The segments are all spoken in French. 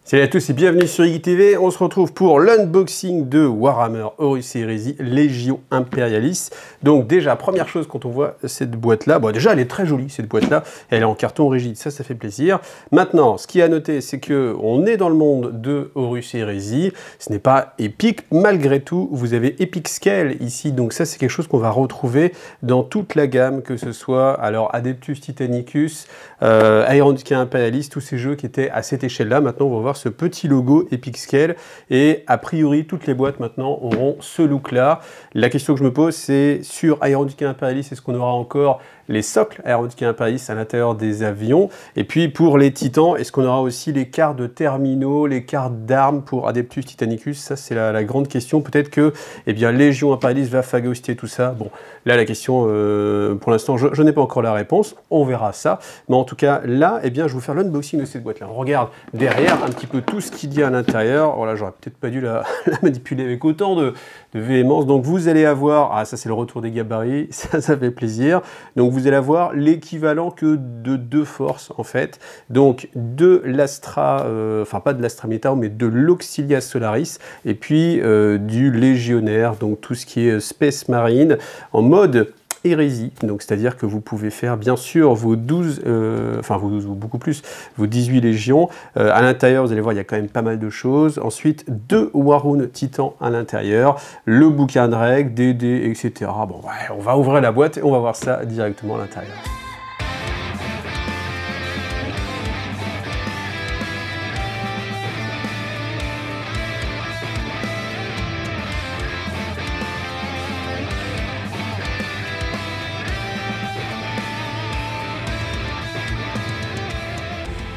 Salut à tous et bienvenue sur Iggy TV. On se retrouve pour l'unboxing de Warhammer Horus Heresy Légion Imperialis. Donc déjà, première chose quand on voit cette boîte-là, bon déjà elle est très jolie cette boîte-là, elle est en carton rigide, ça fait plaisir. Maintenant, ce qui est à noter, c'est que on est dans le monde de Horus Heresy, ce n'est pas épique, malgré tout, vous avez Epic Scale ici, donc ça c'est quelque chose qu'on va retrouver dans toute la gamme, que ce soit alors Adeptus Titanicus, Aeronautica Imperialis, tous ces jeux qui étaient à cette échelle-là. Maintenant, on va voir ce petit logo Epic Scale et a priori toutes les boîtes maintenant auront ce look là. La question que je me pose, c'est sur Aeronautica Imperialis, est-ce qu'on aura encore les socles Aeronautica Imperialis à l'intérieur des avions? Et puis pour les titans, est-ce qu'on aura aussi les cartes de terminaux, les cartes d'armes pour Adeptus Titanicus? Ça c'est la grande question. Peut-être que Légion Imperialis va phagocyter tout ça. Bon, là la question, pour l'instant je n'ai pas encore la réponse, on verra ça. Mais en tout cas là, je vais vous faire l'unboxing de cette boîte là. On regarde derrière un petit peu tout ce qu'il y a à l'intérieur. Voilà, j'aurais peut-être pas dû la manipuler avec autant de véhémence. Donc vous allez avoir, ah ça c'est le retour des gabarits, ça fait plaisir. Donc vous allez avoir l'équivalent que de 2 forces en fait. Donc de l'Astra, enfin pas de l'Astra Militarum, mais de l'Auxilia Solaris, et puis du Légionnaire, donc tout ce qui est Space Marine en mode hérésie, donc c'est-à-dire que vous pouvez faire bien sûr vos 12, ou beaucoup plus, vos 18 légions. À l'intérieur, vous allez voir, il y a quand même pas mal de choses. Ensuite, 2 Warhoon Titan à l'intérieur, le bouquin de règles, des dés, etc. Bon, ouais, on va ouvrir la boîte et on va voir ça directement à l'intérieur.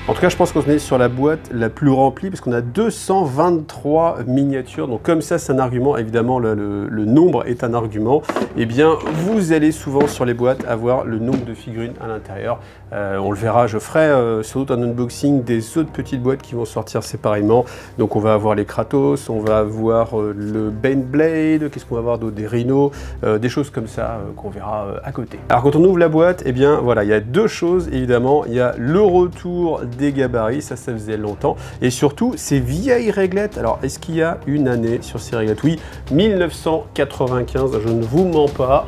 En tout cas, je pense qu'on est sur la boîte la plus remplie parce qu'on a 223 miniatures. Donc comme ça, c'est un argument. Évidemment, le nombre est un argument. Eh bien, vous allez souvent sur les boîtes avoir le nombre de figurines à l'intérieur. On le verra, je ferai sans doute un unboxing des autres petites boîtes qui vont sortir séparément. Donc on va avoir les Kratos, on va avoir le Baneblade, qu'est-ce qu'on va avoir d'autre, des Rhinos, des choses comme ça qu'on verra à côté. Alors quand on ouvre la boîte, voilà, il y a 2 choses évidemment. Il y a le retour des gabarits, ça faisait longtemps, et surtout ces vieilles réglettes. Alors est-ce qu'il y a une année sur ces réglettes? Oui, 1995, je ne vous mens pas.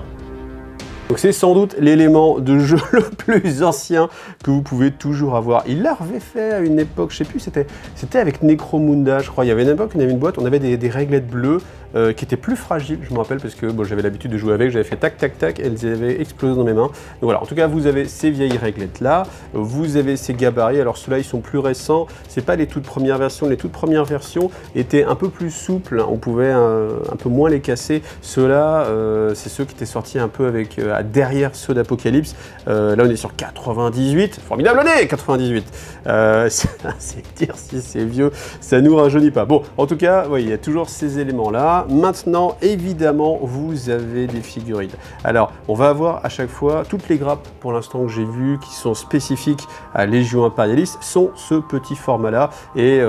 Donc c'est sans doute l'élément de jeu le plus ancien que vous pouvez toujours avoir. Il l'avait fait à une époque, je sais plus, c'était avec Necromunda, je crois. Il y avait une époque, on avait une boîte, on avait des réglettes bleues qui étaient plus fragiles, je me rappelle, parce que bon, j'avais l'habitude de jouer avec, j'avais fait tac tac tac, elles avaient explosé dans mes mains. Donc voilà, en tout cas, vous avez ces vieilles réglettes là, vous avez ces gabarits. Alors ceux-là, ils sont plus récents, c'est pas les toutes premières versions. Les toutes premières versions étaient un peu plus souples, on pouvait un peu moins les casser. Ceux-là, c'est ceux qui étaient sortis un peu avec derrière ceux d'Apocalypse. Là on est sur 98, formidable année 98. C'est dire si c'est vieux, ça nous rajeunit pas. Bon, en tout cas, oui, il y a toujours ces éléments là. Maintenant, évidemment, vous avez des figurines. Alors, on va avoir à chaque fois toutes les grappes pour l'instant que j'ai vues qui sont spécifiques à Légion Imperialis sont ce petit format là, et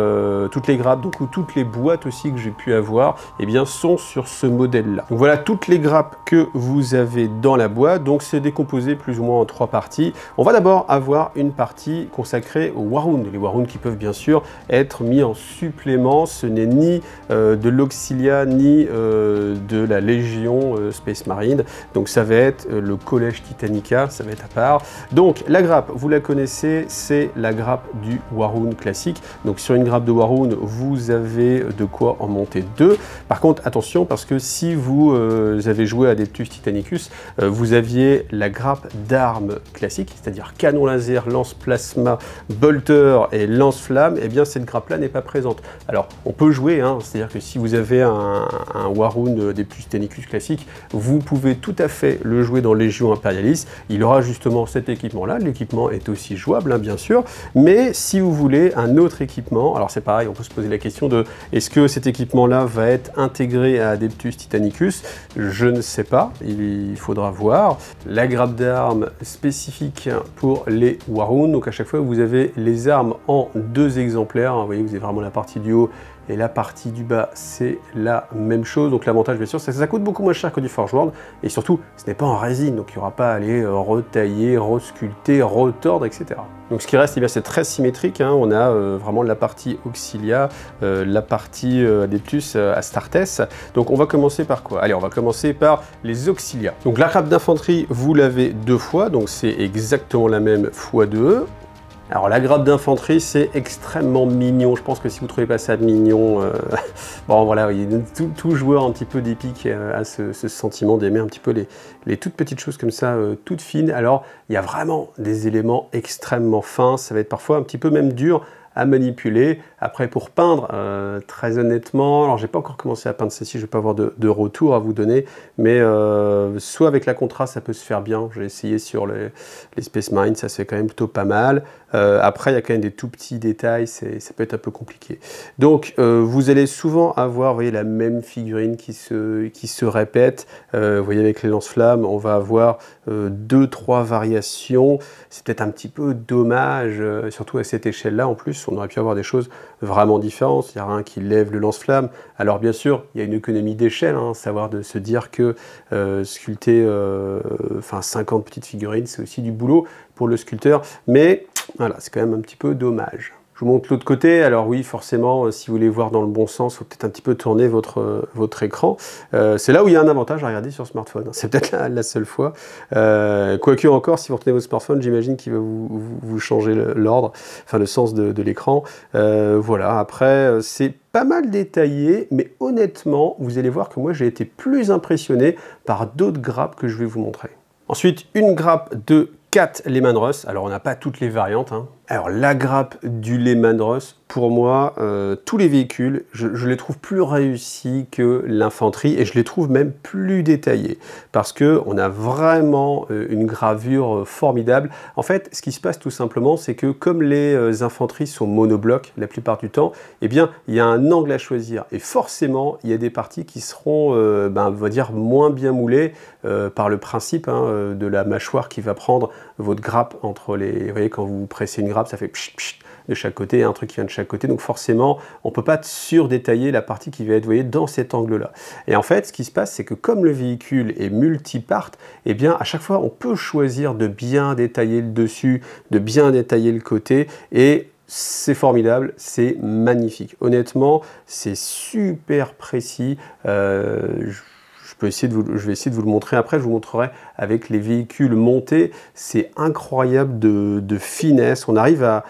toutes les grappes, donc ou toutes les boîtes aussi que j'ai pu avoir, sont sur ce modèle là. Donc voilà toutes les grappes que vous avez dans la boîte. Donc c'est décomposé plus ou moins en 3 parties. On va d'abord avoir une partie consacrée aux Warhoon. Les Warhoon qui peuvent bien sûr être mis en supplément. Ce n'est ni de l'Auxilia ni de la Légion Space Marine. Donc ça va être le Collège Titanica, ça va être à part. Donc la grappe, vous la connaissez, c'est la grappe du Warhoon classique. Donc sur une grappe de Warhoon, vous avez de quoi en monter 2. Par contre, attention, parce que si vous avez joué à Adeptus Titanicus, vous aviez la grappe d'armes classique, c'est-à-dire canon laser, lance plasma, bolter et lance-flamme. Cette grappe-là n'est pas présente. Alors, on peut jouer, hein, c'est-à-dire que si vous avez un Warhoon Adeptus Titanicus classique, vous pouvez tout à fait le jouer dans Légion Imperialis. Il aura justement cet équipement-là. L'équipement est aussi jouable, hein, bien sûr. Mais si vous voulez un autre équipement, alors c'est pareil, on peut se poser la question de est-ce que cet équipement-là va être intégré à Adeptus Titanicus? Je ne sais pas, il faudra voir. La grappe d'armes spécifique pour les Warhoon, donc à chaque fois vous avez les armes en 2 exemplaires, vous voyez, vous avez vraiment la partie du haut et la partie du bas, c'est la même chose. Donc l'avantage, bien sûr, c'est que ça coûte beaucoup moins cher que du Forge World, et surtout, ce n'est pas en résine, donc il n'y aura pas à aller retailler, resculpter, retordre, etc. Donc ce qui reste, eh bien, c'est très symétrique, hein. On a vraiment la partie Auxilia, la partie Adeptus Astartes. Donc on va commencer par quoi? Allez, on va commencer par les Auxilia. Donc la grappe d'infanterie, vous l'avez 2 fois, donc c'est exactement la même fois 2. Alors la grappe d'infanterie, c'est extrêmement mignon. Je pense que si vous ne trouvez pas ça mignon, bon voilà, tout joueur un petit peu d'épique a ce sentiment d'aimer un petit peu les toutes petites choses comme ça, toutes fines. Alors il y a vraiment des éléments extrêmement fins, ça va être parfois un petit peu même dur à manipuler. Après, pour peindre, très honnêtement, alors j'ai pas encore commencé à peindre ceci, je vais pas avoir de retour à vous donner, mais soit avec la contraste, ça peut se faire bien. J'ai essayé sur les Space Marines, ça se fait quand même plutôt pas mal. Après, il y a quand même des tout petits détails, ça peut être un peu compliqué. Donc, vous allez souvent avoir, vous voyez, la même figurine qui se répète. Vous voyez, avec les lance-flammes, on va avoir 2-3 variations. C'est peut-être un petit peu dommage, surtout à cette échelle-là. En plus, on aurait pu avoir des choses vraiment différentes. Il y a un qui lève le lance-flamme. Alors, bien sûr, il y a une économie d'échelle, hein, savoir de se dire que sculpter 50 petites figurines, c'est aussi du boulot pour le sculpteur. Mais voilà, c'est quand même un petit peu dommage. Je vous montre l'autre côté. Alors oui, forcément, si vous voulez voir dans le bon sens, il faut peut-être un petit peu tourner votre écran. C'est là où il y a un avantage à regarder sur smartphone. C'est peut-être la seule fois. Quoique encore, si vous retenez votre smartphone, j'imagine qu'il va vous changer l'ordre, enfin le sens de l'écran. Voilà, après, c'est pas mal détaillé, mais honnêtement, vous allez voir que moi, j'ai été plus impressionné par d'autres grappes que je vais vous montrer. Ensuite, une grappe de 4 Leman Russ. Alors, on n'a pas toutes les variantes, hein. Alors, la grappe du Leman Russ, pour moi, tous les véhicules, je les trouve plus réussis que l'infanterie et je les trouve même plus détaillés parce qu'on a vraiment une gravure formidable. En fait, ce qui se passe tout simplement, c'est que comme les infanteries sont monoblocs la plupart du temps, eh bien, il y a un angle à choisir et forcément, il y a des parties qui seront, on va dire, moins bien moulées par le principe de la mâchoire qui va prendre votre grappe entre les... Vous voyez, quand vous pressez une grappe, ça fait pchit, pchit de chaque côté, un truc qui vient de chaque côté, donc forcément, on ne peut pas surdétailler la partie qui va être, vous voyez, dans cet angle-là. Et en fait, ce qui se passe, c'est que comme le véhicule est multipart, eh bien, à chaque fois, on peut choisir de bien détailler le dessus, de bien détailler le côté, et c'est formidable, c'est magnifique. Honnêtement, c'est super précis. Je vais essayer de vous le montrer après, je vous montrerai avec les véhicules montés, c'est incroyable de finesse, on arrive à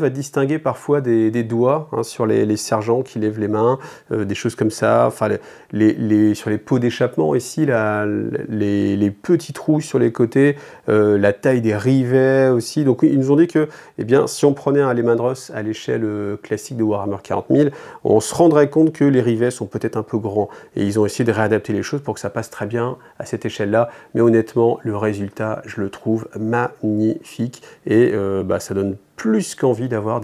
distinguer parfois des doigts hein, sur les sergents qui lèvent les mains, des choses comme ça, enfin, sur les pots d'échappement ici, les petits trous sur les côtés, la taille des rivets aussi, donc ils nous ont dit que eh bien, si on prenait un Leman Russ à l'échelle classique de Warhammer 40 000, on se rendrait compte que les rivets sont peut-être un peu grands, et ils ont essayé de réadapter les choses pour que ça passe très bien à cette échelle-là, mais honnêtement, le résultat, je le trouve magnifique, et ça donne plus qu'envie d'avoir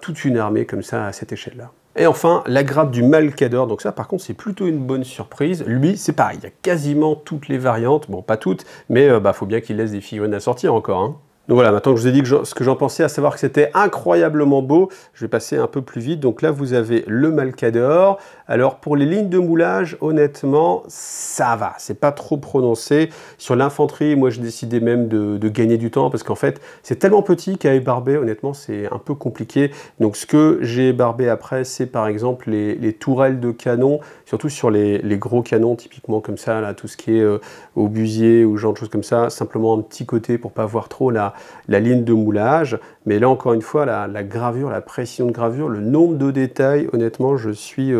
toute une armée comme ça à cette échelle-là. Et enfin, la grappe du Malcador, donc ça par contre c'est plutôt une bonne surprise. Lui c'est pareil, il y a quasiment toutes les variantes, bon pas toutes, mais faut bien qu'il laisse des figurines à sortir encore, hein. Donc voilà, maintenant que je vous ai dit ce que j'en pensais, à savoir que c'était incroyablement beau, je vais passer un peu plus vite. Donc là, vous avez le Malcador. Alors pour les lignes de moulage, honnêtement, ça va, c'est pas trop prononcé. Sur l'infanterie, moi, j'ai décidé même de gagner du temps parce qu'en fait, c'est tellement petit qu'à ébarber, honnêtement, c'est un peu compliqué. Donc ce que j'ai ébarbé après, c'est par exemple les tourelles de canon, surtout sur les gros canons, typiquement comme ça, là, tout ce qui est obusier ou genre de choses comme ça, simplement un petit côté pour pas voir trop la ligne de moulage, mais là encore une fois la gravure, la précision de gravure, le nombre de détails, honnêtement je suis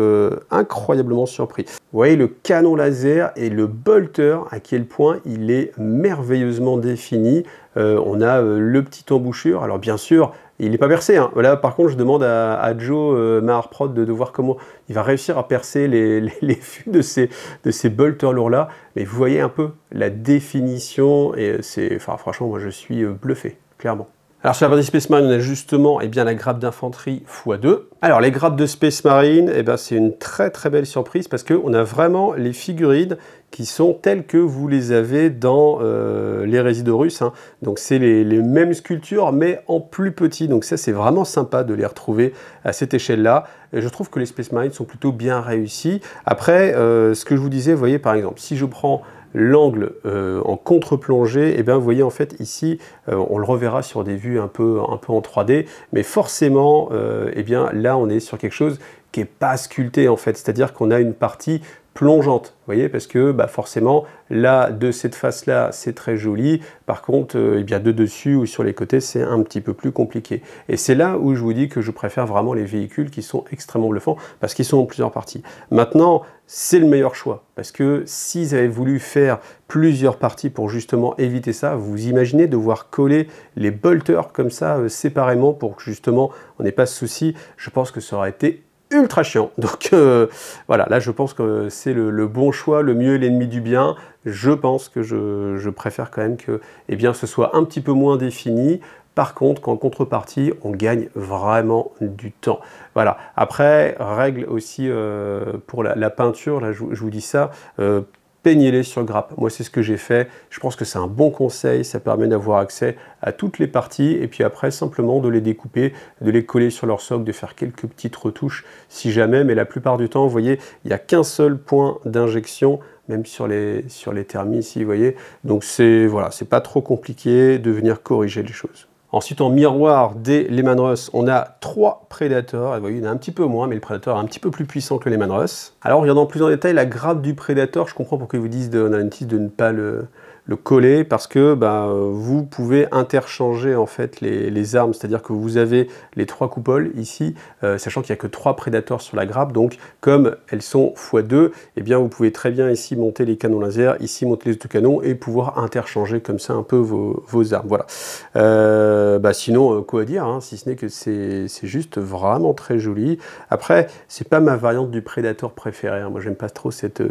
incroyablement surpris. Vous voyez le canon laser et le bolter, à quel point il est merveilleusement défini. On a le petit embouchure, alors bien sûr il n'est pas percé, hein. Là par contre je demande à Joe Maharprod de voir comment il va réussir à percer les fûts de ces bolters lourds là, mais vous voyez un peu la définition et c'est, franchement moi je suis bluffé, clairement. Alors sur la partie Space Marine, on a justement eh bien, la grappe d'infanterie x2. Alors les grappes de Space Marine, eh ben, c'est une très très belle surprise parce qu'on a vraiment les figurines qui sont telles que vous les avez dans les Résidorus. Hein. Donc c'est les mêmes sculptures mais en plus petit. Donc ça c'est vraiment sympa de les retrouver à cette échelle-là. Je trouve que les Space Marines sont plutôt bien réussis. Après, ce que je vous disais, vous voyez par exemple, si je prends l'angle en contre-plongée, et bien vous voyez en fait ici, on le reverra sur des vues un peu en 3D, mais forcément, et bien là on est sur quelque chose qui n'est pas sculpté en fait, c'est-à-dire qu'on a une partie plongeante, vous voyez, parce que bah, forcément, là, de cette face-là, c'est très joli, par contre, eh bien, de dessus ou sur les côtés, c'est un petit peu plus compliqué. Et c'est là où je vous dis que je préfère vraiment les véhicules qui sont extrêmement bluffants, parce qu'ils sont en plusieurs parties. Maintenant, c'est le meilleur choix, parce que s'ils avaient voulu faire plusieurs parties pour justement éviter ça, vous imaginez devoir coller les bolters comme ça, séparément, pour que justement, on n'ait pas ce souci, je pense que ça aurait été ultra chiant. Donc voilà, là je pense que c'est le bon choix, le mieux est l'ennemi du bien. Je pense que je préfère quand même que eh bien, ce soit un petit peu moins défini. Par contre, qu'en contrepartie, on gagne vraiment du temps. Voilà. Après, règle aussi pour la peinture, là je vous dis ça, peignez-les sur grappe. Moi, c'est ce que j'ai fait. Je pense que c'est un bon conseil. Ça permet d'avoir accès à toutes les parties et puis après, simplement de les découper, de les coller sur leur socle, de faire quelques petites retouches si jamais. Mais la plupart du temps, vous voyez, il n'y a qu'un seul point d'injection, même sur les thermis ici, vous voyez. Donc, voilà, c'est pas trop compliqué de venir corriger les choses. Ensuite, en miroir des Leman Russ, on a 3 Predators. Vous voyez, il y en a un petit peu moins, mais le Predator est un petit peu plus puissant que le Leman Russ. Alors, regardons plus en détail la grappe du Predator. Je comprends pourquoi ils vous disent de ne pas le coller, parce que bah, vous pouvez interchanger en fait les armes, c'est-à-dire que vous avez les 3 coupoles ici, sachant qu'il n'y a que 3 Predators sur la grappe, donc comme elles sont x2, eh bien vous pouvez très bien ici monter les canons laser, ici monter les autocanons et pouvoir interchanger comme ça un peu vos armes. Voilà. Bah, sinon, quoi dire, hein, si ce n'est que c'est juste vraiment très joli. Après, c'est pas ma variante du Predator préférée, hein. Moi j'aime pas trop cette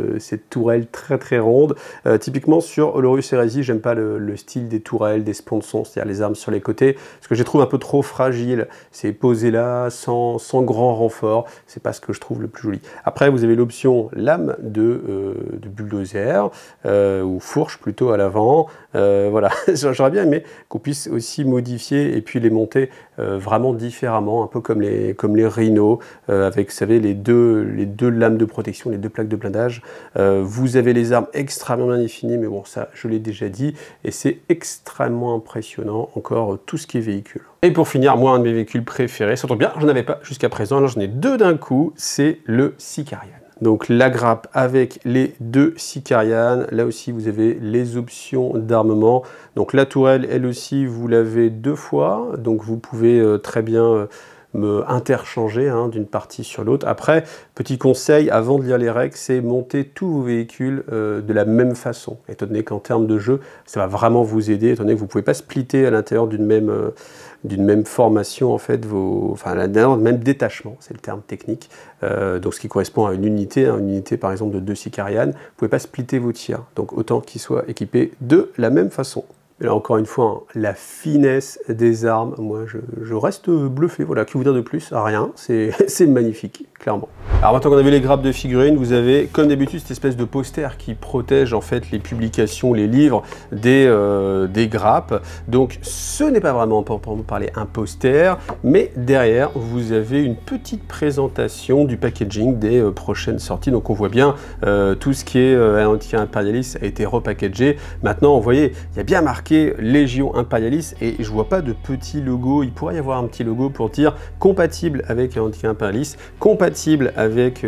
tourelle très très ronde. Typiquement sur Horus Heresy, j'aime pas le style des tourelles, des sponsons, c'est-à-dire les armes sur les côtés, parce que je les trouve un peu trop fragiles. C'est posé là, sans grand renfort, c'est pas ce que je trouve le plus joli. Après, vous avez l'option lame de bulldozer, ou fourche plutôt à l'avant. Voilà, j'aurais bien aimé qu'on puisse aussi modifier et puis les monter vraiment différemment, un peu comme les Rhino, avec, vous savez, les deux lames de protection, les 2 plaques de blindage. Vous avez les armes extrêmement bien définies, mais bon, ça, je l'ai déjà dit, et c'est extrêmement impressionnant, encore tout ce qui est véhicule. Et pour finir, moi, un de mes véhicules préférés, ça tombe bien, j'en avais pas jusqu'à présent, alors j'en ai 2 d'un coup, c'est le Sicarian. Donc la grappe avec les 2 Sicarian, là aussi vous avez les options d'armement. Donc la tourelle, elle aussi, vous l'avez 2 fois, donc vous pouvez très bien interchanger hein, d'une partie sur l'autre. Après, petit conseil, avant de lire les règles, c'est monter tous vos véhicules de la même façon, étant donné qu'en termes de jeu, ça va vraiment vous aider, étant donné que vous ne pouvez pas splitter à l'intérieur d'une même formation, en fait, à l'intérieur d'un même détachement, c'est le terme technique, donc ce qui correspond à une unité par exemple de 2 Sicarian, vous ne pouvez pas splitter vos tirs, donc autant qu'ils soient équipés de la même façon. Et là, encore une fois, hein, la finesse des armes, moi je reste bluffé. Voilà, que vous dire de plus? Rien, c'est magnifique, clairement. Alors maintenant qu'on a vu les grappes de figurines, vous avez comme d'habitude cette espèce de poster qui protège en fait les publications, les livres des grappes. Donc ce n'est pas vraiment pour parler un poster, mais derrière vous avez une petite présentation du packaging des prochaines sorties. Donc on voit bien tout ce qui est Aeronautica Imperialis a été repackagé. Maintenant, vous voyez, il y a bien marqué Légion Imperialis et je vois pas de petit logo. Il pourrait y avoir un petit logo pour dire compatible avec Aeronautica Imperialis, compatible avec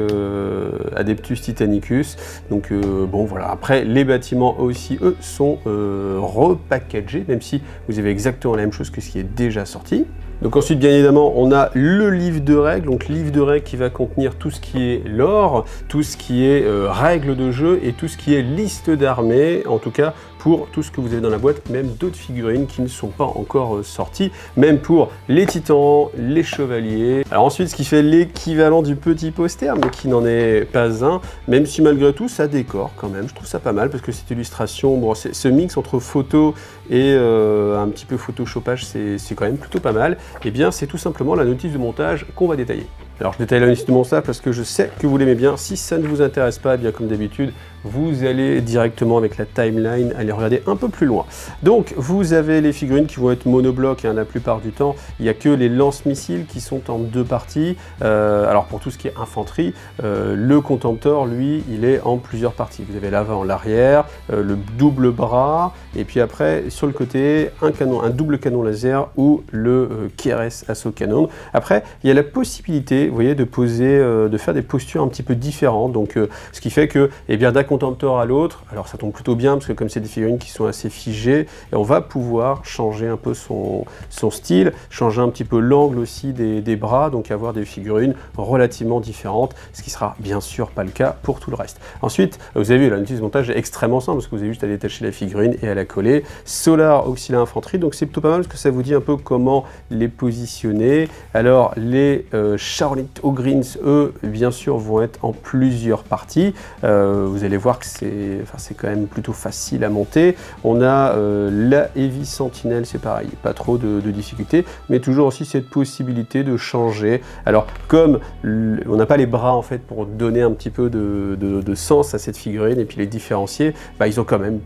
Adeptus Titanicus. Donc bon voilà, après les bâtiments aussi eux sont repackagés, même si vous avez exactement la même chose que ce qui est déjà sorti. Donc ensuite, bien évidemment, on a le livre de règles, donc livre de règles qui va contenir tout ce qui est lore, tout ce qui est règles de jeu et tout ce qui est liste d'armées, en tout cas pour tout ce que vous avez dans la boîte, même d'autres figurines qui ne sont pas encore sorties, même pour les titans, les chevaliers. Alors ensuite, ce qui fait l'équivalent du petit poster, mais qui n'en est pas un, même si malgré tout, ça décore quand même. Je trouve ça pas mal parce que cette illustration, bon, ce mix entre photo et un petit peu photoshopage, c'est quand même plutôt pas mal. Et bien, c'est tout simplement la notice de montage qu'on va détailler. Alors je détaille la notice de montage parce que je sais que vous l'aimez bien. Si ça ne vous intéresse pas, eh bien comme d'habitude, vous allez directement avec la timeline aller regarder un peu plus loin. Donc vous avez les figurines qui vont être monoblocs, hein, la plupart du temps. Il n'y a que les lance-missiles qui sont en 2 parties. Alors pour tout ce qui est infanterie, le Contemptor, lui, il est en plusieurs parties. Vous avez l'avant, l'arrière, le double bras, et puis après, sur le côté, un double canon laser ou le KRS Assaut Cannon. Après, il y a la possibilité, vous voyez, de poser, de faire des postures un petit peu différentes. Donc ce qui fait que, eh bien, d'un Contemptor à l'autre, alors ça tombe plutôt bien parce que comme c'est des figurines qui sont assez figées, et on va pouvoir changer un peu son style, changer un petit peu l'angle aussi des bras, donc avoir des figurines relativement différentes, ce qui sera bien sûr pas le cas pour tout le reste. Ensuite, vous avez vu, la notice de montage est extrêmement simple parce que vous avez juste à détacher la figurine et à la coller. Solar Auxiliaire Infanterie, donc c'est plutôt pas mal parce que ça vous dit un peu comment les positionner. Alors les Charlotte O'Greens, eux, bien sûr, vont être en plusieurs parties. Vous allez voir que c'est quand même plutôt facile à monter. On a la Heavy Sentinel, c'est pareil, pas trop de difficultés, mais toujours aussi cette possibilité de changer. Alors comme on n'a pas les bras en fait pour donner un petit peu de sens à cette figurine et puis les différencier, bah, ils ont quand même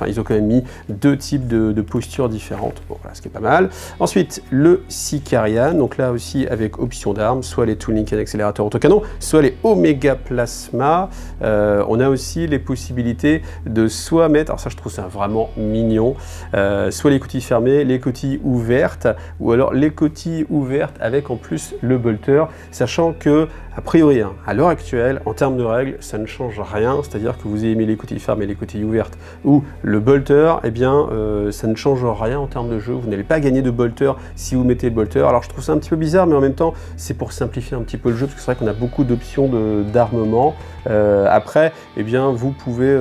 ils ont quand même mis 2 types de postures différentes. Bon, voilà, ce qui est pas mal. Ensuite, le Sicarian, donc là aussi avec option d'armes, soit les Tool Link accélérateur autocanon, soit les Omega Plasma. On a aussi les possibilités de soit mettre, alors ça je trouve ça vraiment mignon, soit les coquilles fermées, les coquilles ouvertes, ou alors les coquilles ouvertes avec en plus le bolter, sachant que a priori, hein, à l'heure actuelle, en termes de règles, ça ne change rien, c'est-à-dire que vous ayez mis les coquilles fermées, les coquilles ouvertes ou le bolter, eh bien ça ne change rien en termes de jeu, vous n'allez pas gagner de bolter si vous mettez le bolter. Alors je trouve ça un petit peu bizarre, mais en même temps c'est pour simplifier un petit peu le jeu, parce que c'est vrai qu'on a beaucoup d'options d'armement. Après, eh bien vous pouvez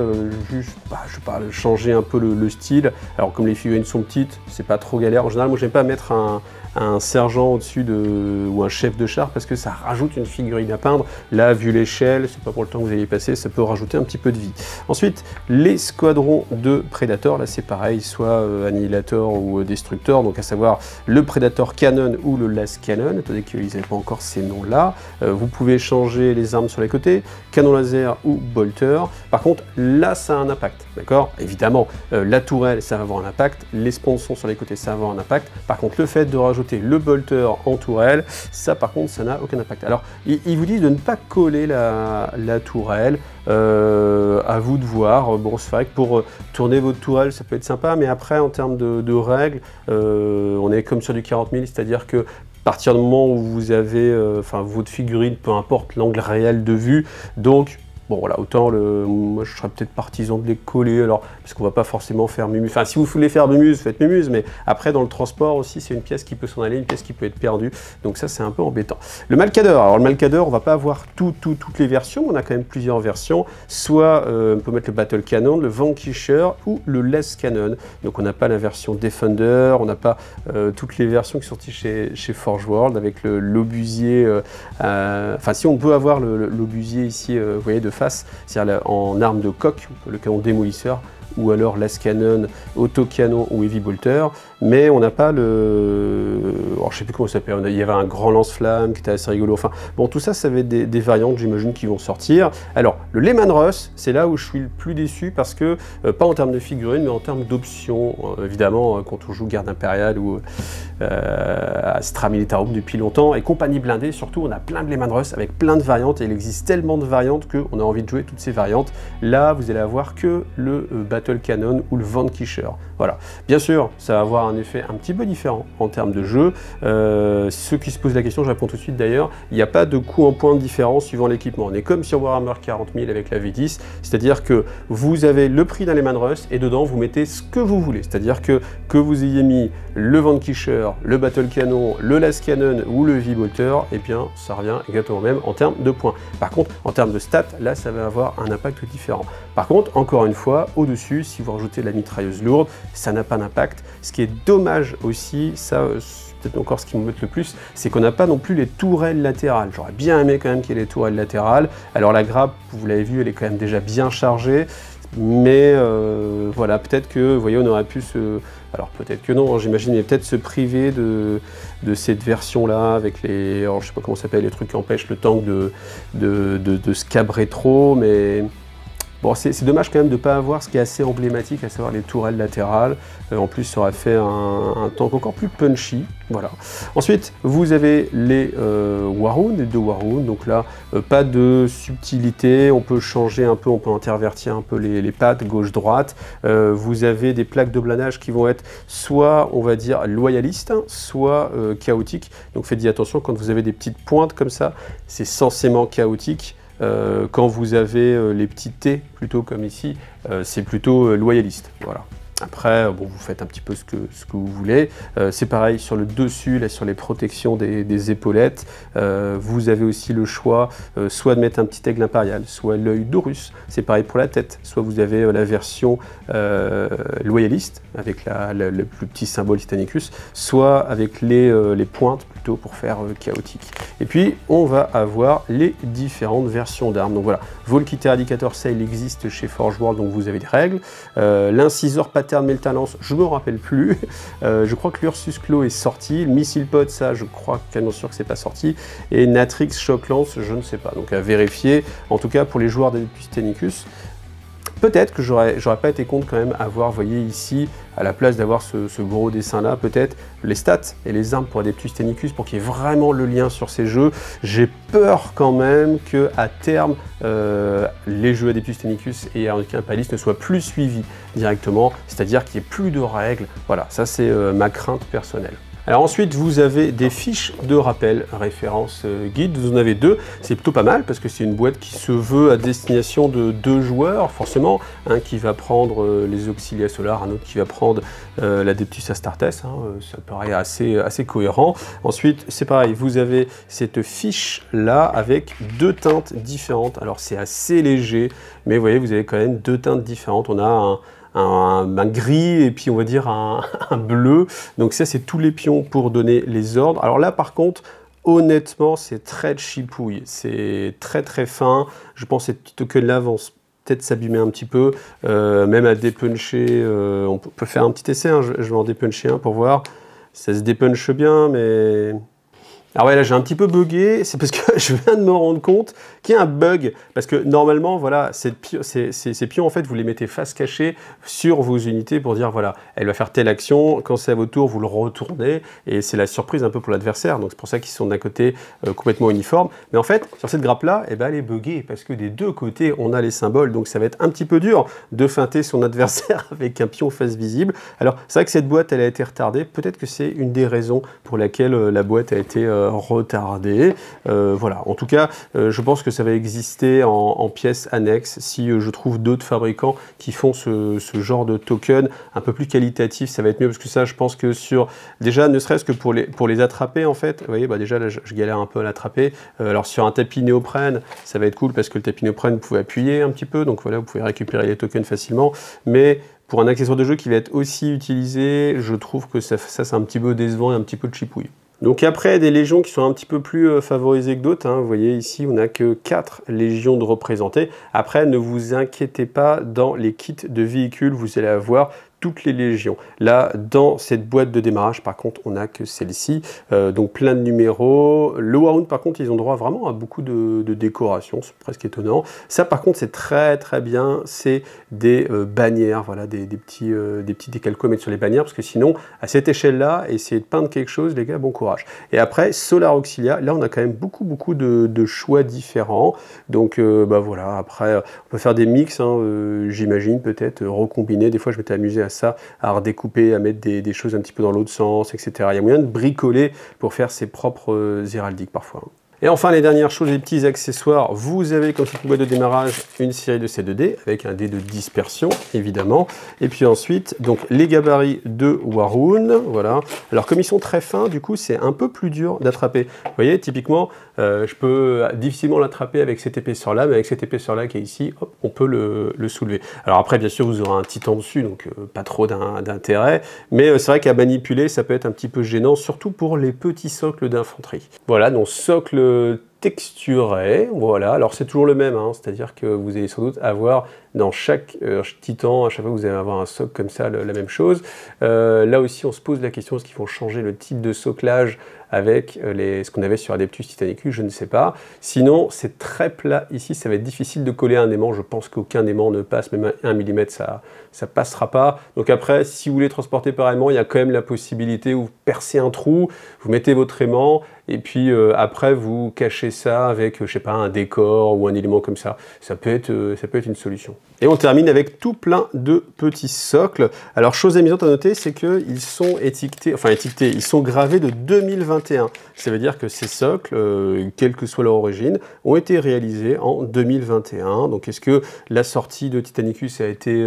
juste, je sais pas, changer un peu le style. Alors comme les figurines sont petites, c'est pas trop galère. En général, moi j'aime pas mettre un sergent au-dessus ou un chef de char parce que ça rajoute une figurine à peindre. Là, vu l'échelle, c'est pas pour le temps que vous allez y passer, ça peut rajouter un petit peu de vie. Ensuite, les squadrons de Predator, là c'est pareil, soit Annihilator ou Destructor, donc à savoir le Predator Cannon ou le Las Cannon, attendez qu'ils n'avaient pas encore ces noms-là. Vous pouvez changer les armes sur les côtés, canon laser ou bolter. Par contre, là ça a un impact, d'accord? Évidemment, la tourelle, ça va avoir un impact, les sponsons sur les côtés, ça va avoir un impact. Par contre, le fait de rajouter le bolter en tourelle, ça par contre ça n'a aucun impact. Alors il vous dit de ne pas coller la tourelle, à vous de voir. Bon, c'est vrai que pour tourner votre tourelle ça peut être sympa, mais après en termes de règles, on est comme sur du 40 000, c'est-à-dire que à partir du moment où vous avez votre figurine, peu importe l'angle réel de vue, donc bon voilà, autant moi je serais peut-être partisan de les coller, alors parce qu'on va pas forcément faire mumuse. Enfin, si vous voulez faire mumuse, faites mumuse, mais après dans le transport aussi, c'est une pièce qui peut s'en aller, une pièce qui peut être perdue. Donc ça, c'est un peu embêtant. Le Malcador, alors le Malcador, on va pas avoir toutes les versions, on a quand même plusieurs versions. Soit on peut mettre le Battle Cannon, le Vanquisher ou le Las Cannon. Donc on n'a pas la version Defender, on n'a pas toutes les versions qui sont sorties chez Forge World avec l'obusier. Enfin, si on peut avoir l'obusier ici, vous voyez, de face, c'est-à-dire en arme de coque, le canon démolisseur, ou alors Las Cannon, autocanon ou Heavy Bolter, mais on n'a pas alors, je sais plus comment ça s'appelle, il y avait un grand lance-flamme qui était assez rigolo, enfin bon, tout ça, ça va être des variantes, j'imagine, qui vont sortir. Alors, le Lehman Russ, c'est là où je suis le plus déçu, parce que, pas en termes de figurines, mais en termes d'options, évidemment, quand on joue Garde Impériale ou Astra Militarum depuis longtemps, et compagnie blindée, surtout, on a plein de Lehman Russ avec plein de variantes, et il existe tellement de variantes qu'on a envie de jouer toutes ces variantes. Là, vous allez avoir que le Battle Cannon ou le Vanquisher. Voilà. Bien sûr, ça va avoir avoir un effet un petit peu différent en termes de jeu. Ceux qui se posent la question, je réponds tout de suite d'ailleurs, il n'y a pas de coût en points différent suivant l'équipement. On est comme sur Warhammer 40 000 avec la V10, c'est-à-dire que vous avez le prix d'un Lehman Russ et dedans vous mettez ce que vous voulez. C'est-à-dire que vous ayez mis le Vanquisher, le Battle Cannon, le Las Cannon ou le V-Bolter, eh bien ça revient exactement au même en termes de points. Par contre, en termes de stats, là ça va avoir un impact différent. Par contre, encore une fois, au-dessus, si vous rajoutez de la mitrailleuse lourde, ça n'a pas d'impact. Ce qui est dommage aussi, ça c'est peut-être encore ce qui me botte le plus, c'est qu'on n'a pas non plus les tourelles latérales. J'aurais bien aimé quand même qu'il y ait les tourelles latérales. Alors la grappe, vous l'avez vu, elle est quand même déjà bien chargée. Mais voilà, peut-être que, vous voyez, on aurait pu se... Alors peut-être que non, hein, j'imagine, mais peut-être se priver de cette version-là, avec les... Alors, je sais pas comment ça s'appelle, les trucs qui empêchent le tank de se cabrer trop, mais... Bon, c'est dommage quand même de ne pas avoir ce qui est assez emblématique, à savoir les tourelles latérales. En plus, ça aurait fait un tank encore plus punchy. Voilà. Ensuite, vous avez les Warhound, les deux Warhound. Donc là, pas de subtilité. On peut changer un peu, on peut intervertir un peu les pattes gauche-droite. Vous avez des plaques de planage qui vont être soit, on va dire, loyalistes, soit chaotiques. Donc faites-y attention, quand vous avez des petites pointes comme ça, c'est censément chaotique. Quand vous avez les petits T, plutôt comme ici, c'est plutôt loyaliste. Voilà. Après, bon, vous faites un petit peu ce que vous voulez. C'est pareil sur le dessus, là, sur les protections des épaulettes. Vous avez aussi le choix, soit de mettre un petit aigle impérial, soit l'œil d'Horus. C'est pareil pour la tête. Soit vous avez la version loyaliste, avec le plus petit symbole Titanicus, soit avec les pointes, plutôt pour faire chaotique. Et puis, on va avoir les différentes versions d'armes. Donc voilà, Volkite Eradicator Sail existe chez Forge World, donc vous avez des règles. L'inciseur Pattern Meltalance, je ne me rappelle plus. Je crois que l'Ursus Claw est sorti. Le Missile Pod, ça, je crois quasiment sûr que c'est pas sorti. Et Natrix Shock Lance, je ne sais pas. Donc à vérifier. En tout cas, pour les joueurs d'Adeptus Titanicus, peut-être que j'aurais pas été contre quand même avoir, vous voyez ici, à la place d'avoir ce gros dessin là, peut-être les stats et les armes pour Adeptus Titanicus pour qu'il y ait vraiment le lien sur ces jeux. J'ai peur quand même que à terme les jeux Adeptus Titanicus et Aeronautica Imperialis ne soient plus suivis directement, c'est-à-dire qu'il n'y ait plus de règles. Voilà, ça c'est ma crainte personnelle. Alors ensuite, vous avez des fiches de rappel, référence guide, vous en avez deux, c'est plutôt pas mal parce que c'est une boîte qui se veut à destination de deux joueurs, forcément, un qui va prendre les Auxilia Solar, un autre qui va prendre l'Adeptus Astartes, hein, ça paraît assez cohérent. Ensuite, c'est pareil, vous avez cette fiche-là avec deux teintes différentes, alors c'est assez léger, mais vous voyez, vous avez quand même deux teintes différentes, on a un gris et puis on va dire un bleu. Donc ça, c'est tous les pions pour donner les ordres. Alors là, par contre, honnêtement, c'est très chipouille. C'est très fin. Je pense que ces petits tokens-là vont peut-être s'abîmer un petit peu. Même à dépuncher, on peut faire un petit essai. Hein. Je vais en dépuncher un pour voir. Ça se dépunche bien, mais... Alors ouais, là j'ai un petit peu bugué, c'est parce que je viens de me rendre compte qu'il y a un bug, parce que normalement, voilà, ces pions, en fait, vous les mettez face cachée sur vos unités pour dire, voilà, elle va faire telle action, quand c'est à votre tour, vous le retournez, et c'est la surprise un peu pour l'adversaire, donc c'est pour ça qu'ils sont d'un côté complètement uniformes. Mais en fait, sur cette grappe-là, eh ben, elle est buggée, parce que des deux côtés, on a les symboles, donc ça va être un petit peu dur de feinter son adversaire avec un pion face visible. Alors, c'est vrai que cette boîte, elle a été retardée, peut-être que c'est une des raisons pour laquelle la boîte a été retardé. Voilà, en tout cas, je pense que ça va exister en pièces annexes si je trouve d'autres fabricants qui font ce genre de token un peu plus qualitatif, ça va être mieux parce que ça, je pense que sur, déjà, ne serait-ce que pour les attraper, en fait, vous voyez, bah déjà, là, je galère un peu à l'attraper. Alors, sur un tapis néoprène, ça va être cool parce que le tapis néoprène, vous pouvez appuyer un petit peu, donc voilà, vous pouvez récupérer les tokens facilement, mais pour un accessoire de jeu qui va être aussi utilisé, je trouve que ça c'est un petit peu décevant et un petit peu de chipouille. Donc après, des légions qui sont un petit peu plus favorisées que d'autres, hein. Vous voyez ici, on n'a que 4 légions de représentées. Après, ne vous inquiétez pas, dans les kits de véhicules, vous allez avoir toutes les légions. Là, dans cette boîte de démarrage, par contre, on n'a que celle-ci. Donc plein de numéros. Le Warhound, par contre, ils ont droit vraiment à beaucoup de décorations. C'est presque étonnant. Ça, par contre, c'est très bien. C'est des bannières, voilà, des petits décalcos à mettre sur les bannières, parce que sinon, à cette échelle-là, essayer de peindre quelque chose, les gars, bon courage. Et après, Solar Auxilia, là, on a quand même beaucoup de choix différents. Donc, bah voilà, après, on peut faire des mix, hein, j'imagine, peut-être, recombiner. Des fois, je m'étais amusé à ça, à redécouper, à mettre des choses un petit peu dans l'autre sens, etc. Il y a moyen de bricoler pour faire ses propres héraldiques parfois. Et enfin, les dernières choses, les petits accessoires. Vous avez, comme c'est une boîte de démarrage, une série de C2D avec un dé de dispersion, évidemment. Et puis ensuite, donc les gabarits de Warhoon. Voilà. Alors, comme ils sont très fins, du coup, c'est un peu plus dur d'attraper. Vous voyez, typiquement, je peux difficilement l'attraper avec cette épaisseur-là, mais avec cette épaisseur-là qui est ici, hop, on peut le soulever. Alors après, bien sûr, vous aurez un titan dessus, donc pas trop d'intérêt. Mais c'est vrai qu'à manipuler, ça peut être un petit peu gênant, surtout pour les petits socles d'infanterie. Voilà, donc socle texturé, voilà, alors c'est toujours le même, hein, c'est-à-dire que vous allez sans doute avoir dans chaque titan, à chaque fois que vous allez avoir un socle comme ça, la même chose. Là aussi on se pose la question, est-ce qu'ils vont changer le type de soclage avec ce qu'on avait sur Adeptus Titanicus, je ne sais pas. Sinon, c'est très plat ici, ça va être difficile de coller un aimant, je pense qu'aucun aimant ne passe, même 1 mm, ça passera pas. Donc après, si vous voulez transporter par aimant, il y a quand même la possibilité où vous percez un trou, vous mettez votre aimant, et puis après vous cachez ça avec, je sais pas, un décor ou un élément comme ça. Ça peut être une solution. Et on termine avec tout plein de petits socles. Alors, chose amusante à noter, c'est qu'ils sont étiquetés, ils sont gravés de 2021. Ça veut dire que ces socles, quelle que soit leur origine, ont été réalisés en 2021. Donc, est-ce que la sortie de Titanicus a été...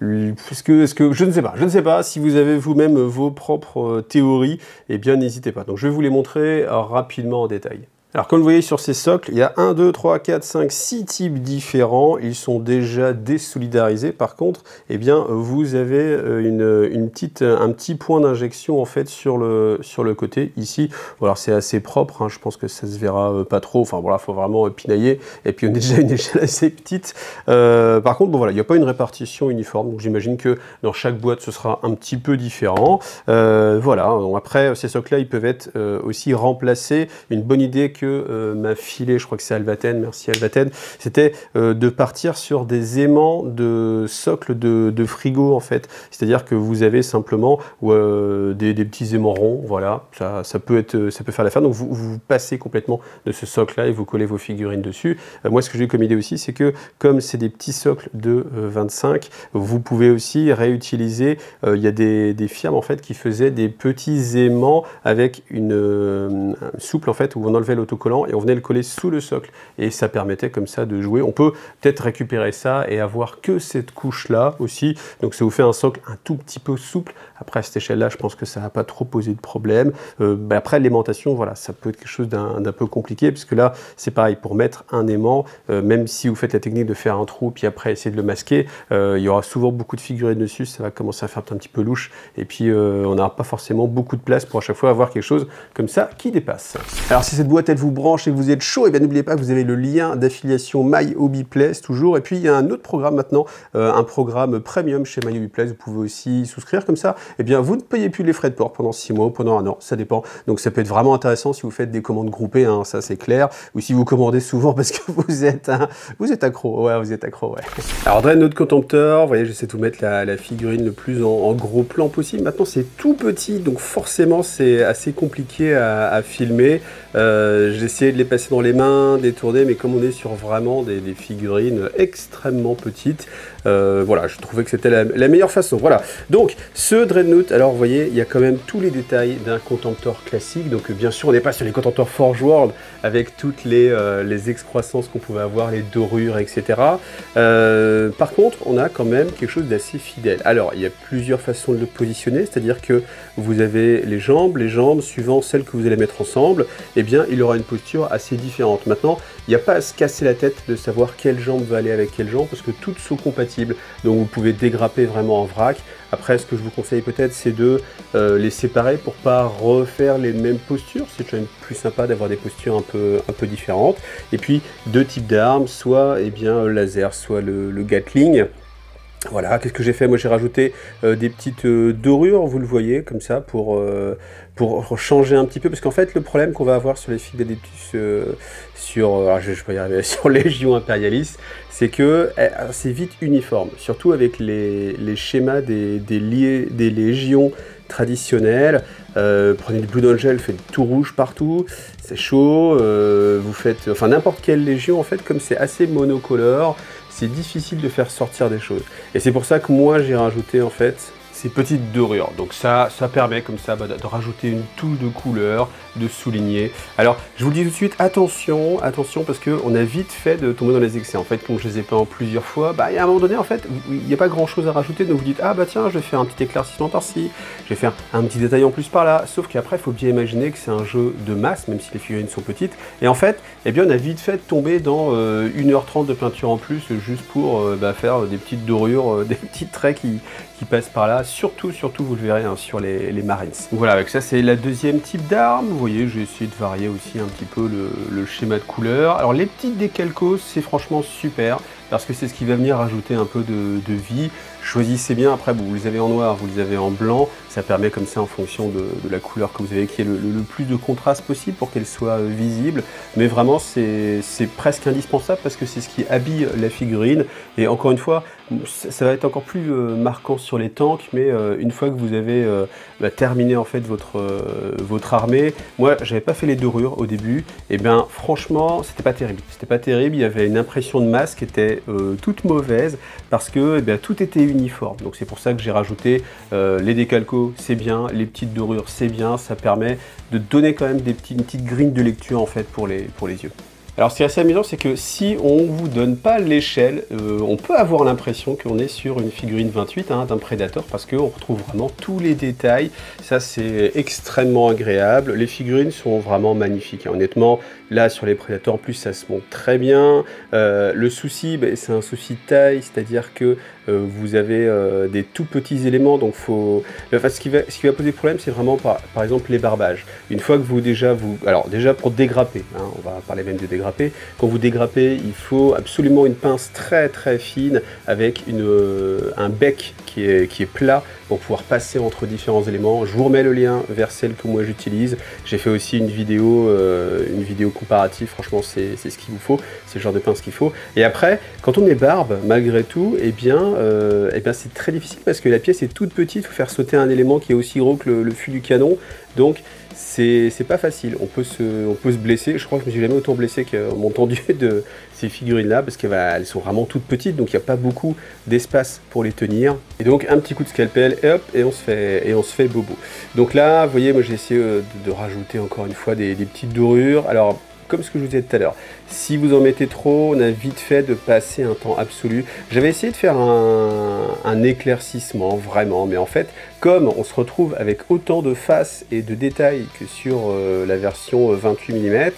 je ne sais pas. Si vous avez vous-même vos propres théories, eh bien, n'hésitez pas. Donc, je vais vous les montrer rapidement en détail. Alors comme vous voyez sur ces socles, il y a 1, 2, 3, 4, 5, 6 types différents. Ils sont déjà désolidarisés. Par contre, eh bien, vous avez un petit point d'injection en fait sur le côté ici. Alors c'est assez propre, hein, je pense que ça se verra pas trop. Enfin voilà, il faut vraiment pinailler. Et puis on a déjà une échelle assez petite. Par contre, bon voilà, il n'y a pas une répartition uniforme. Donc j'imagine que dans chaque boîte, ce sera un petit peu différent. Voilà, donc, après, ces socles-là, ils peuvent être aussi remplacés. Une bonne idée m'a filé, je crois que c'est Alvaten, merci Alvaten, c'était de partir sur des aimants de socle de frigo en fait. C'est-à-dire que vous avez simplement des petits aimants ronds, voilà, ça peut faire l'affaire. Donc vous passez complètement de ce socle-là et vous collez vos figurines dessus. Moi, ce que j'ai comme idée aussi, c'est que comme c'est des petits socles de 25, vous pouvez aussi réutiliser, il y a des firmes en fait qui faisaient des petits aimants avec une souple en fait où on enlevait l'autocollant et on venait le coller sous le socle et ça permettait comme ça de jouer. On peut peut-être récupérer ça et avoir que cette couche là aussi, donc ça vous fait un socle un tout petit peu souple. Après à cette échelle là, je pense que ça va pas trop poser de problème. Après l'aimantation, voilà, ça peut être quelque chose d'un peu compliqué puisque là c'est pareil, pour mettre un aimant, même si vous faites la technique de faire un trou puis après essayer de le masquer, il y aura souvent beaucoup de figurines dessus, ça va commencer à faire un petit peu louche et puis on n'aura pas forcément beaucoup de place pour à chaque fois avoir quelque chose comme ça qui dépasse. Alors si cette boîte elle vous branche et que vous êtes chaud, et bien n'oubliez pas que vous avez le lien d'affiliation My Hobby Place toujours. Et puis il y a un autre programme maintenant, un programme premium chez My Hobby Place. Vous pouvez aussi souscrire comme ça. Et bien vous ne payez plus les frais de port pendant 6 mois ou pendant 1 an, ça dépend. Donc ça peut être vraiment intéressant si vous faites des commandes groupées, hein, ça c'est clair. Ou si vous commandez souvent parce que vous êtes accro. Ouais, vous êtes accro, ouais. Alors Dreadnought Contemptor, vous voyez, j'essaie de vous mettre la figurine le plus en gros plan possible. Maintenant c'est tout petit, donc forcément c'est assez compliqué à filmer. J'ai essayé de les passer dans les mains, détourner, mais comme on est sur vraiment des figurines extrêmement petites, voilà, je trouvais que c'était la meilleure façon. Voilà, donc ce Dreadnought, alors vous voyez, il y a quand même tous les détails d'un Contemptor classique. Donc bien sûr, on n'est pas sur les Contemptor Forge World avec toutes les excroissances qu'on pouvait avoir, les dorures, etc. Par contre, on a quand même quelque chose d'assez fidèle. Alors, il y a plusieurs façons de le positionner, c'est-à-dire que vous avez les jambes, suivant celles que vous allez mettre ensemble, eh bien, il aura une posture assez différente. Maintenant, il n'y a pas à se casser la tête de savoir quelle jambe va aller avec quelle jambe, parce que toutes sont compatibles. Donc, vous pouvez dégrapper vraiment en vrac. Après, ce que je vous conseille peut-être, c'est de les séparer pour pas refaire les mêmes postures. C'est quand même plus sympa d'avoir des postures un peu différentes. Et puis, 2 types d'armes, soit laser, soit le Gatling. Voilà, qu'est-ce que j'ai fait? Moi, j'ai rajouté des petites dorures, vous le voyez, comme ça, pour changer un petit peu. Parce qu'en fait, le problème qu'on va avoir sur les figues d'Adeptus, je vais pas y arriver, sur Légion Impérialis, c'est que c'est vite uniforme. Surtout avec les schémas des légions traditionnelles. Prenez du Blood Angel, faites tout rouge partout, c'est chaud, vous faites, enfin n'importe quelle légion en fait, comme c'est assez monocolore, c'est difficile de faire sortir des choses. Et c'est pour ça que moi j'ai rajouté en fait ces petites dorures. Donc ça permet comme ça de rajouter une touche de couleur, de souligner. Alors je vous le dis tout de suite, attention parce qu'on a vite fait de tomber dans les excès. En fait, comme je les ai peints plusieurs fois, il y a un moment donné en fait, il n'y a pas grand chose à rajouter, donc vous dites ah bah tiens, je vais faire un petit éclaircissement par-ci, je vais faire un petit détail en plus par-là. Sauf qu'après, il faut bien imaginer que c'est un jeu de masse, même si les figurines sont petites. Et en fait, eh bien on a vite fait de tomber dans 1h30 de peinture en plus, juste pour faire des petites dorures, des petits traits qui passent par là. Surtout, vous le verrez hein, sur les Marines. Voilà, avec ça, c'est la deuxième type d'arme. Vous voyez, j'ai essayé de varier aussi un petit peu le schéma de couleur. Alors, les petites décalcos, c'est franchement super, parce que c'est ce qui va venir rajouter un peu de vie. Choisissez bien, après, vous les avez en noir, vous les avez en blanc. Ça permet comme ça, en fonction de la couleur que vous avez, qu'il y ait le plus de contraste possible pour qu'elle soit visible. Mais vraiment, c'est presque indispensable, parce que c'est ce qui habille la figurine. Et encore une fois, ça va être encore plus marquant sur les tanks, mais une fois que vous avez terminé en fait votre armée, moi j'avais pas fait les dorures au début, et bien franchement c'était pas terrible. C'était pas terrible, il y avait une impression de masse qui était toute mauvaise, parce que tout était uniforme. Donc c'est pour ça que j'ai rajouté les décalcos, c'est bien, les petites dorures, c'est bien, ça permet de donner quand même une petite grille de lecture en fait pour les yeux. Alors ce qui est assez amusant, c'est que si on ne vous donne pas l'échelle, on peut avoir l'impression qu'on est sur une figurine 28 hein, d'un Predator, parce qu'on retrouve vraiment tous les détails. Ça c'est extrêmement agréable. Les figurines sont vraiment magnifiques. Hein. Honnêtement, là sur les Predators, en plus ça se monte très bien. Le souci, c'est un souci de taille, c'est-à-dire que vous avez des tout petits éléments, donc ce qui va poser problème, c'est vraiment par exemple les barbages. Une fois que alors déjà pour dégrapper, hein, on va parler même de dégrapper. Quand vous dégrappez, il faut absolument une pince très très fine avec un bec qui est plat pour pouvoir passer entre différents éléments. Je vous remets le lien vers celle que moi j'utilise. J'ai fait aussi une vidéo comparative. Franchement, c'est ce qu'il vous faut. C'est le genre de pince qu'il faut. Et après, quand on est barbe, malgré tout, c'est très difficile parce que la pièce est toute petite. Il faut faire sauter un élément qui est aussi gros que le fût du canon. Donc, c'est pas facile. On peut se blesser. Je crois que je me suis jamais autant blessé que mon tendu de ces figurines-là, parce qu'elles sont vraiment toutes petites, donc il n'y a pas beaucoup d'espace pour les tenir. Et donc, un petit coup de scalpel, et hop, et on se fait bobo. Donc là, vous voyez, moi j'ai essayé de rajouter encore une fois des petites dorures. Alors, comme ce que je vous disais tout à l'heure, si vous en mettez trop, on a vite fait de passer un temps absolu. J'avais essayé de faire un éclaircissement, vraiment, mais en fait, comme on se retrouve avec autant de faces et de détails que sur la version 28 mm,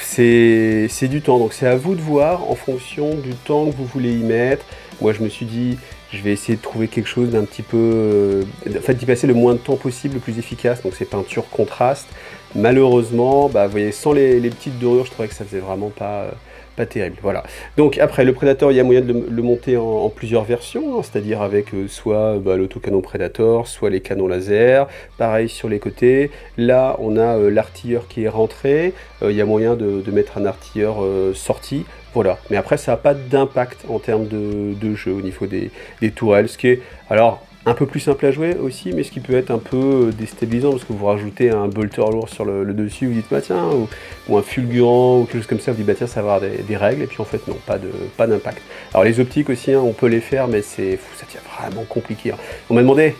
c'est du temps. Donc c'est à vous de voir en fonction du temps que vous voulez y mettre. Moi, je me suis dit, je vais essayer de trouver quelque chose d'un petit peu... en fait, d'y passer le moins de temps possible, le plus efficace. Donc, c'est peinture contraste. Malheureusement, vous voyez, sans les petites dorures, je trouvais que ça faisait vraiment pas terrible. Voilà. Donc, après, le Predator, il y a moyen de le monter en plusieurs versions, hein, c'est-à-dire avec soit l'autocanon Predator, soit les canons laser. Pareil sur les côtés. Là, on a l'artilleur qui est rentré. Il y a moyen de mettre un artilleur sorti. Voilà, mais après ça n'a pas d'impact en termes de jeu au niveau des tourelles, ce qui est alors un peu plus simple à jouer aussi, mais ce qui peut être un peu déstabilisant parce que vous rajoutez un bolter lourd sur le dessus, vous dites bah tiens, ou un fulgurant ou quelque chose comme ça, vous dites bah tiens, ça va avoir des règles, et puis en fait non, pas d'impact. Alors les optiques aussi, hein, on peut les faire, mais ça devient vraiment compliqué. Hein. On m'a demandé,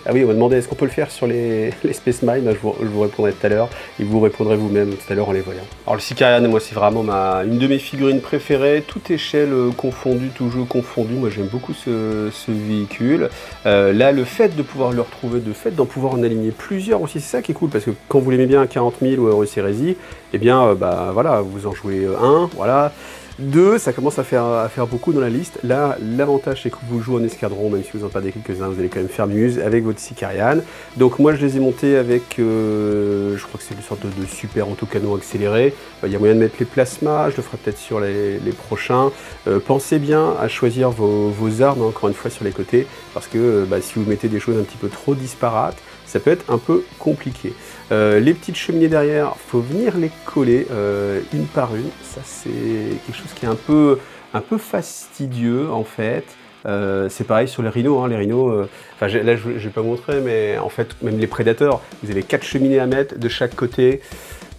est-ce qu'on peut le faire sur les Space Mine, je vous répondrai tout à l'heure, et vous répondrez vous-même tout à l'heure en les voyant. Alors le Sicarian, moi c'est vraiment une de mes figurines préférées, toute échelle confondue, tout jeu confondu, moi j'aime beaucoup ce véhicule. Là, le fait de pouvoir le retrouver, d'en pouvoir en aligner plusieurs aussi, c'est ça qui est cool, parce que quand vous l'aimez bien à 40 000 ou à Eurosérésie, eh bien, voilà, vous en jouez un, voilà. 2, ça commence à faire beaucoup dans la liste. Là, l'avantage, c'est que vous jouez en escadron, même si vous en perdez quelques-uns, vous allez quand même faire muse avec votre Sicarian. Donc moi, je les ai montés avec, je crois que c'est une sorte de super autocanon accéléré. Il y a moyen de mettre les plasmas, je le ferai peut-être sur les prochains. Pensez bien à choisir vos armes, hein, encore une fois, sur les côtés, parce que si vous mettez des choses un petit peu trop disparates, ça peut être un peu compliqué. Les petites cheminées derrière, il faut venir les coller une par une. Ça, c'est quelque chose qui est un peu fastidieux, en fait. C'est pareil sur les rhinos. Hein. Les rhinos, là je ne vais pas montrer, mais en fait, même les prédateurs, vous avez 4 cheminées à mettre de chaque côté.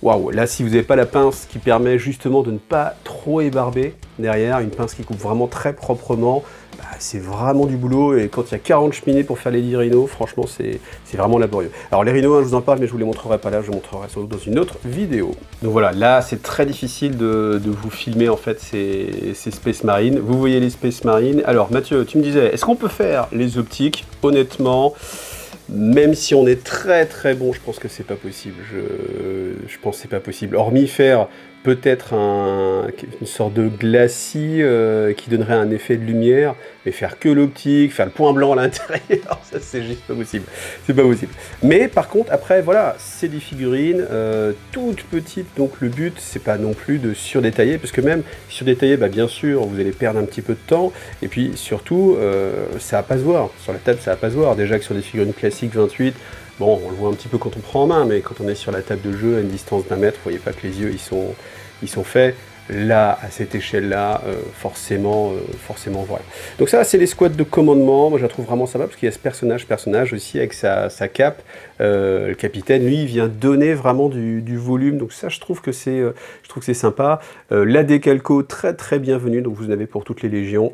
Waouh, là si vous n'avez pas la pince qui permet justement de ne pas trop ébarber derrière, une pince qui coupe vraiment très proprement, bah, c'est vraiment du boulot. Et quand il y a 40 cheminées pour faire les 10 rhinos, franchement c'est vraiment laborieux. Alors les rhinos, hein, je vous en parle, mais je vous les montrerai pas là, je vous montrerai sans doute dans une autre vidéo. Donc voilà, là c'est très difficile de vous filmer en fait ces Space Marines. Vous voyez les Space Marines. Alors Mathieu, tu me disais, est-ce qu'on peut faire les optiques? Honnêtement, même si on est très très bon, je pense que c'est pas possible. Je pense que c'est pas possible. Hormis faire peut-être une sorte de glacis qui donnerait un effet de lumière, mais faire que l'optique, faire le point blanc à l'intérieur, ça c'est juste pas possible. C'est pas possible. Mais par contre, après, voilà, c'est des figurines toutes petites, donc le but, c'est pas non plus de surdétailler, parce que même surdétailler, bah, bien sûr, vous allez perdre un petit peu de temps, et puis surtout, ça va pas se voir. Sur la table, ça va pas se voir. Déjà que sur des figurines classiques 28, bon, on le voit un petit peu quand on prend en main, mais quand on est sur la table de jeu à une distance d'1 mètre, vous voyez pas que les yeux ils sont faits. Là, à cette échelle-là, forcément, voilà. Donc ça, c'est les squads de commandement. Moi, je la trouve vraiment sympa parce qu'il y a ce personnage aussi avec sa cape. Le capitaine, lui, il vient donner vraiment du volume. Donc ça, je trouve que c'est sympa. La décalco, très très bienvenue. Donc vous en avez pour toutes les légions.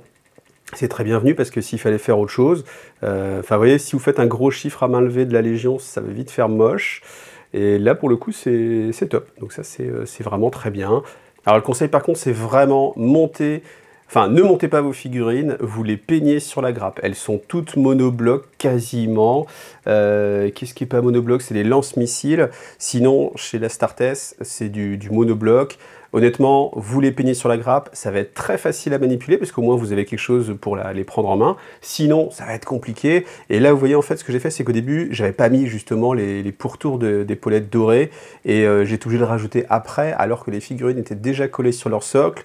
C'est très bienvenu parce que s'il fallait faire autre chose, vous voyez, si vous faites un gros chiffre à main levée de la Légion, ça va vite faire moche. Et là, pour le coup, c'est top. Donc ça, c'est vraiment très bien. Alors le conseil, par contre, c'est vraiment monter... Enfin, ne montez pas vos figurines, vous les peignez sur la grappe. Elles sont toutes monoblocs, quasiment. Qu'est-ce qui n'est pas monobloc? C'est les lance-missiles. Sinon, chez la Startess, c'est du monobloc. Honnêtement, vous les peignez sur la grappe, ça va être très facile à manipuler parce qu'au moins vous avez quelque chose pour les prendre en main. Sinon, ça va être compliqué. Et là, vous voyez, en fait, ce que j'ai fait, c'est qu'au début, j'avais pas mis justement les pourtours d'épaulettes dorées et j'ai été obligé de le rajouter après, alors que les figurines étaient déjà collées sur leur socle.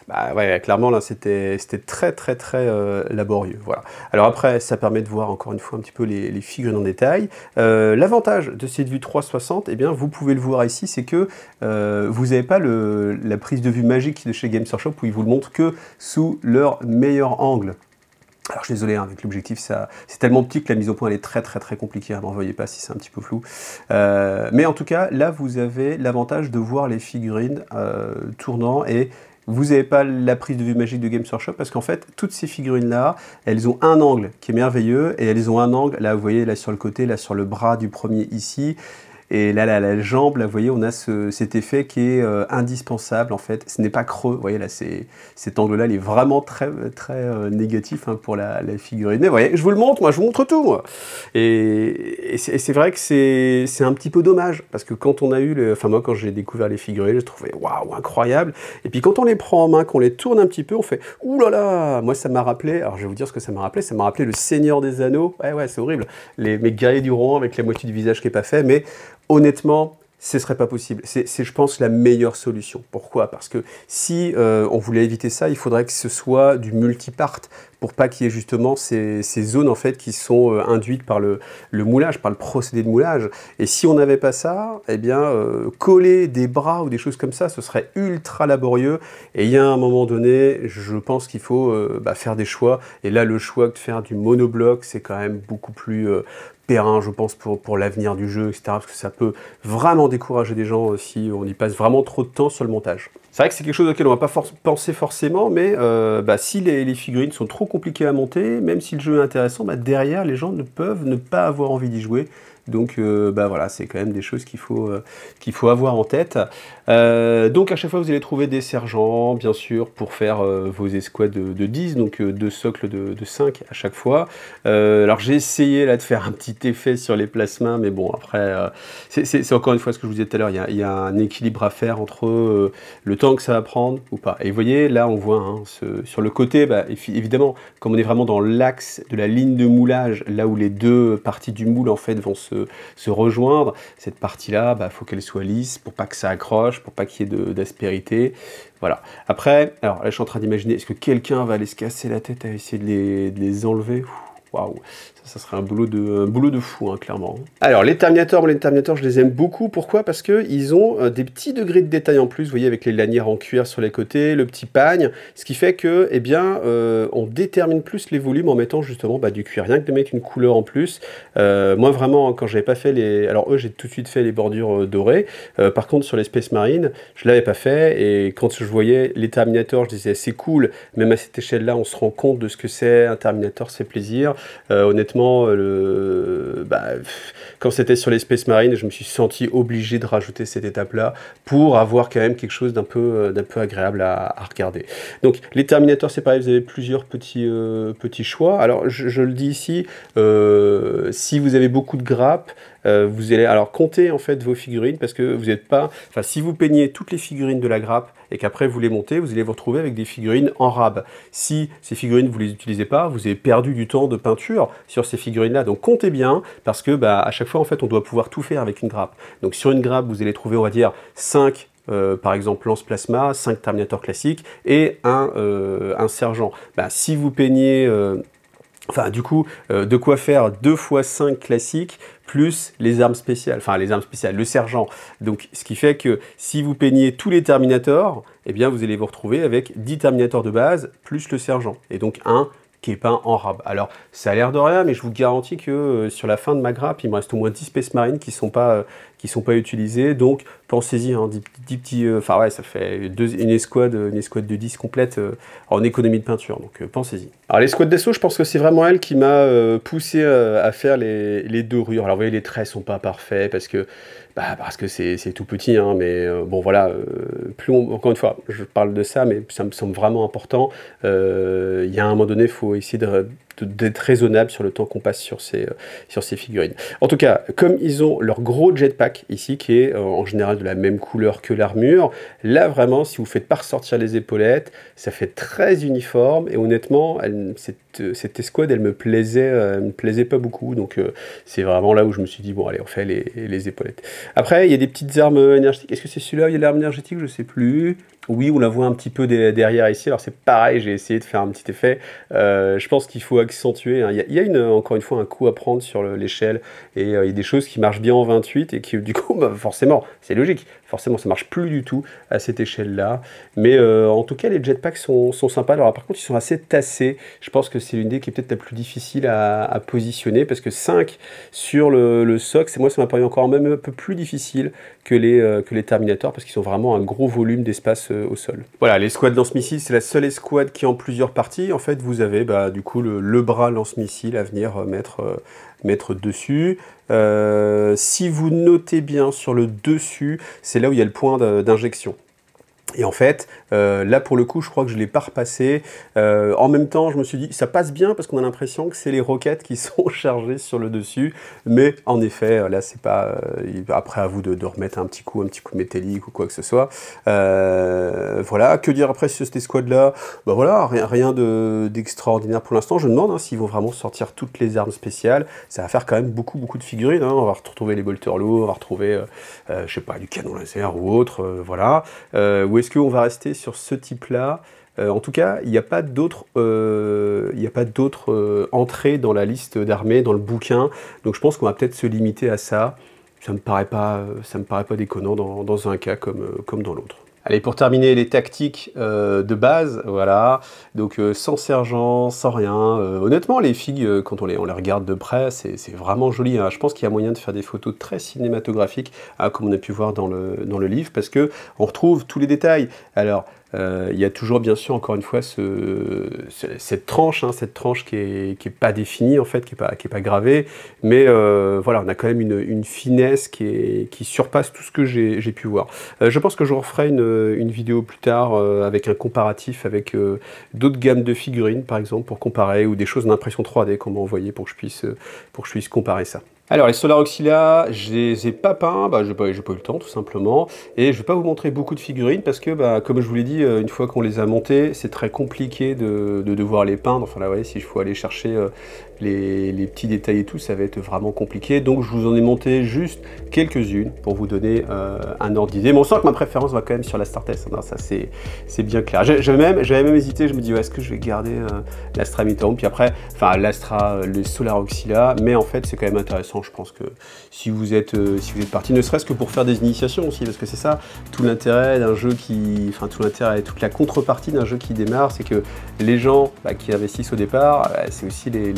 Bah ouais, clairement là c'était très très très laborieux, voilà. Alors après ça permet de voir encore une fois un petit peu les figurines en détail. L'avantage de cette vue 360, eh bien vous pouvez le voir ici, c'est que vous n'avez pas la prise de vue magique de chez Games Workshop où ils vous le montrent que sous leur meilleur angle. Alors je suis désolé, hein, avec l'objectif, c'est tellement petit que la mise au point elle est très très très compliquée, hein, n'en voyez pas si c'est un petit peu flou. Mais en tout cas, là vous avez l'avantage de voir les figurines tournant et vous n'avez pas la prise de vue magique de Games Workshop parce qu'en fait, toutes ces figurines-là, elles ont un angle qui est merveilleux et elles ont un angle, là vous voyez, là sur le côté, là sur le bras du premier ici, et là, la jambe, là, vous voyez, on a cet effet qui est indispensable, en fait. Ce n'est pas creux, vous voyez, là, cet angle-là, il est vraiment très, très négatif hein, pour la figurine. Mais vous voyez, je vous le montre, moi, je vous montre tout, moi. Et c'est vrai que c'est un petit peu dommage, parce que quand on a eu, enfin, moi, quand j'ai découvert les figurines, je trouvais, waouh, incroyable. Et puis, quand on les prend en main, qu'on les tourne un petit peu, on fait, ouh là là, moi, ça m'a rappelé, alors je vais vous dire ce que ça m'a rappelé le Seigneur des Anneaux. Ouais, c'est horrible. Mes guerriers du Rohan avec la moitié du visage qui n'est pas fait, mais honnêtement, ce serait pas possible. C'est, je pense, la meilleure solution. Pourquoi? Parce que si on voulait éviter ça, il faudrait que ce soit du multipart pour pas qu'il y ait justement ces zones en fait qui sont induites par le moulage, par le procédé de moulage. Et si on n'avait pas ça, eh bien, coller des bras ou des choses comme ça, ce serait ultra laborieux. Et il y a un moment donné, je pense qu'il faut faire des choix. Et là, le choix de faire du monobloc, c'est quand même beaucoup plus périn, je pense, pour l'avenir du jeu, etc. Parce que ça peut vraiment décourager des gens si on y passe vraiment trop de temps sur le montage. C'est vrai que c'est quelque chose auquel on ne va pas penser forcément, mais si les figurines sont trop compliquées à monter, même si le jeu est intéressant, derrière, les gens ne peuvent ne pas avoir envie d'y jouer. Donc voilà, c'est quand même des choses qu'il faut avoir en tête. Donc à chaque fois, vous allez trouver des sergents, bien sûr, pour faire vos escouades de 10, donc 2 socles de 5 à chaque fois. Alors j'ai essayé là de faire un petit effet sur les placements, mais bon, après, c'est encore une fois ce que je vous disais tout à l'heure, il y a un équilibre à faire entre le temps que ça va prendre ou pas. Et vous voyez, là, on voit hein, sur le côté, évidemment, comme on est vraiment dans l'axe de la ligne de moulage, là où les deux parties du moule, en fait, vont se rejoindre, cette partie-là, faut qu'elle soit lisse pour pas que ça accroche, pour pas qu'il y ait d'aspérité. Voilà. Après, alors là, je suis en train d'imaginer, est-ce que quelqu'un va aller se casser la tête à essayer de les enlever? Waouh, ça serait un boulot de fou, hein, clairement. Alors, les Terminators, je les aime beaucoup. Pourquoi? Parce qu'ils ont des petits degrés de détail en plus, vous voyez, avec les lanières en cuir sur les côtés, le petit pagne, ce qui fait que, eh bien, on détermine plus les volumes en mettant justement du cuir, rien que de mettre une couleur en plus. Moi, vraiment, quand j'avais pas fait les... Alors, eux, j'ai tout de suite fait les bordures dorées. Par contre, sur les Space Marine, je l'avais pas fait, et quand je voyais les Terminators, je disais, c'est cool, même à cette échelle-là, on se rend compte de ce que c'est, un Terminator, c'est plaisir. Honnêtement, quand c'était sur les Space Marine, je me suis senti obligé de rajouter cette étape-là pour avoir quand même quelque chose d'un peu agréable à regarder. Donc, les Terminators, c'est pareil, vous avez plusieurs petits choix. Alors, je le dis ici, si vous avez beaucoup de grappes, vous allez alors compter en fait vos figurines parce que vous n'êtes pas... Enfin, si vous peignez toutes les figurines de la grappe et qu'après vous les montez, vous allez vous retrouver avec des figurines en rab. Si ces figurines vous les utilisez pas, vous avez perdu du temps de peinture sur ces figurines-là. Donc comptez bien parce que à chaque fois en fait on doit pouvoir tout faire avec une grappe. Donc sur une grappe vous allez trouver on va dire 5 par exemple lance plasma, 5 Terminator classiques et un sergent. Si vous peignez... Enfin, du coup, de quoi faire 2 x 5 classiques, plus les armes spéciales, enfin les armes spéciales, le sergent. Donc, ce qui fait que si vous peignez tous les Terminators, eh bien, vous allez vous retrouver avec 10 Terminators de base, plus le sergent. Et donc, un qui est peint en rab. Alors, ça a l'air de rien, mais je vous garantis que sur la fin de ma grappe, il me reste au moins 10 Space Marine qui sont pas utilisés. Donc, pensez-y, hein, 10 petits... Enfin, ouais, ça fait une escouade de 10 complète en économie de peinture. Donc, pensez-y. Alors, l'escouade d'assaut, je pense que c'est vraiment elle qui m'a poussé à faire les dorures. Alors, vous voyez, les traits sont pas parfaits parce que c'est tout petit, hein, mais bon voilà, encore une fois, je parle de ça, mais ça me semble vraiment important. Il y a un moment donné, il faut essayer d'être raisonnable sur le temps qu'on passe sur ces figurines. En tout cas, comme ils ont leur gros jetpack ici, qui est en général de la même couleur que l'armure, là vraiment, si vous ne faites pas ressortir les épaulettes, ça fait très uniforme, et honnêtement, cette escouade, elle me plaisait pas beaucoup, donc c'est vraiment là où je me suis dit, bon allez, on fait les épaulettes. Après, il y a des petites armes énergétiques. Est-ce que c'est celui-là, il y a l'arme énergétique? Je sais plus. Oui, on la voit un petit peu derrière ici. Alors c'est pareil, j'ai essayé de faire un petit effet. Je pense qu'il faut accentuer, hein. Il y a encore une fois un coup à prendre sur l'échelle. Et il y a des choses qui marchent bien en 28 et qui du coup, forcément, c'est logique. Forcément, ça marche plus du tout à cette échelle-là. Mais en tout cas, les jetpacks sont sympas. Alors par contre, ils sont assez tassés. Je pense que c'est l'une des qui est peut-être la plus difficile à positionner parce que 5 sur le soc, moi ça m'a paru encore même un peu plus difficile que les Terminators parce qu'ils ont vraiment un gros volume d'espace au sol. Voilà, l'escouade lance-missile, c'est la seule escouade qui est en plusieurs parties. En fait, vous avez du coup le bras lance-missile à venir mettre dessus. Si vous notez bien sur le dessus, c'est là où il y a le point d'injection. Et en fait, là pour le coup, je crois que je ne l'ai pas repassé. En même temps, je me suis dit, ça passe bien parce qu'on a l'impression que c'est les roquettes qui sont chargées sur le dessus. Mais en effet, là, c'est pas... après, à vous de remettre un petit coup métallique ou quoi que ce soit. Voilà, que dire après sur cette escouade-là? Voilà, rien d'extraordinaire pour l'instant. Je me demande s'ils vont vraiment sortir toutes les armes spéciales. Ça va faire quand même beaucoup de figurines. Hein. On va retrouver les bolters lourds, on va retrouver, je sais pas, du canon laser ou autre. Voilà. Ou est-ce qu'on va rester sur ce type-là? En tout cas, il n'y a pas d'autres entrées dans la liste d'armées, dans le bouquin. Donc je pense qu'on va peut-être se limiter à ça. Ça me paraît pas déconnant dans un cas comme dans l'autre. Allez, pour terminer, les tactiques de base, voilà. Donc sans sergent, sans rien. Honnêtement, les figues, quand on les regarde de près, c'est vraiment joli. Hein. Je pense qu'il y a moyen de faire des photos très cinématographiques, comme on a pu voir dans le livre, parce que on retrouve tous les détails. Alors, il y a toujours, bien sûr, encore une fois, cette tranche qui est pas définie, en fait, qui est pas gravée, mais voilà, on a quand même une finesse qui surpasse tout ce que j'ai pu voir. Je pense que je referai une vidéo plus tard avec un comparatif avec d'autres gammes de figurines, par exemple, pour comparer, ou des choses d'impression 3D qu'on m'a envoyé pour que je puisse comparer ça. Alors les Solar Auxilia, je les ai pas peints, j'ai pas eu le temps tout simplement, et je vais pas vous montrer beaucoup de figurines parce que comme je vous l'ai dit, une fois qu'on les a montées, c'est très compliqué de devoir les peindre. Enfin là, vous voyez, s'il faut aller chercher les petits détails et tout, ça va être vraiment compliqué. Donc je vous en ai monté juste quelques-unes pour vous donner un ordre d'idée. Mais on sent que ma préférence va quand même sur la Startest, hein, ça c'est bien clair. J'avais même hésité, je me dis ouais, est-ce que je vais garder l'Astra Mi-Town, puis après, enfin l'Astra, le Solar Oxyla, mais en fait c'est quand même intéressant. Je pense que si vous êtes parti, ne serait-ce que pour faire des initiations aussi, parce que c'est ça tout l'intérêt d'un jeu tout l'intérêt, toute la contrepartie d'un jeu qui démarre, c'est que les gens qui investissent au départ, c'est aussi je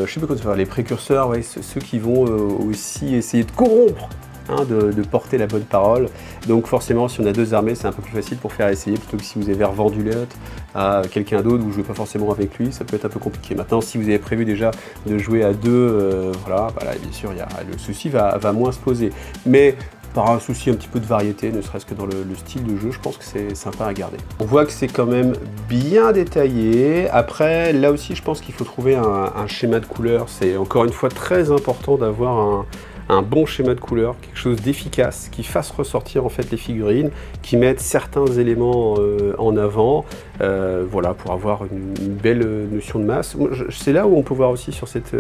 sais pas comment faire, les précurseurs, ouais, ceux qui vont aussi essayer de corrompre, hein, de porter la bonne parole. Donc forcément, si on a deux armées, c'est un peu plus facile pour faire essayer, plutôt que si vous avez revendu l'autre à quelqu'un d'autre, vous ne jouez pas forcément avec lui, ça peut être un peu compliqué. Maintenant, si vous avez prévu déjà de jouer à deux, voilà, bien sûr, le souci va moins se poser. Mais par un souci un petit peu de variété, ne serait-ce que dans le style de jeu, je pense que c'est sympa à garder. On voit que c'est quand même bien détaillé. Après, là aussi, je pense qu'il faut trouver un schéma de couleur. C'est encore une fois très important d'avoir un bon schéma de couleur, quelque chose d'efficace, qui fasse ressortir en fait les figurines, qui mette certains éléments en avant, voilà, pour avoir une belle notion de masse. C'est là où on peut voir aussi sur cette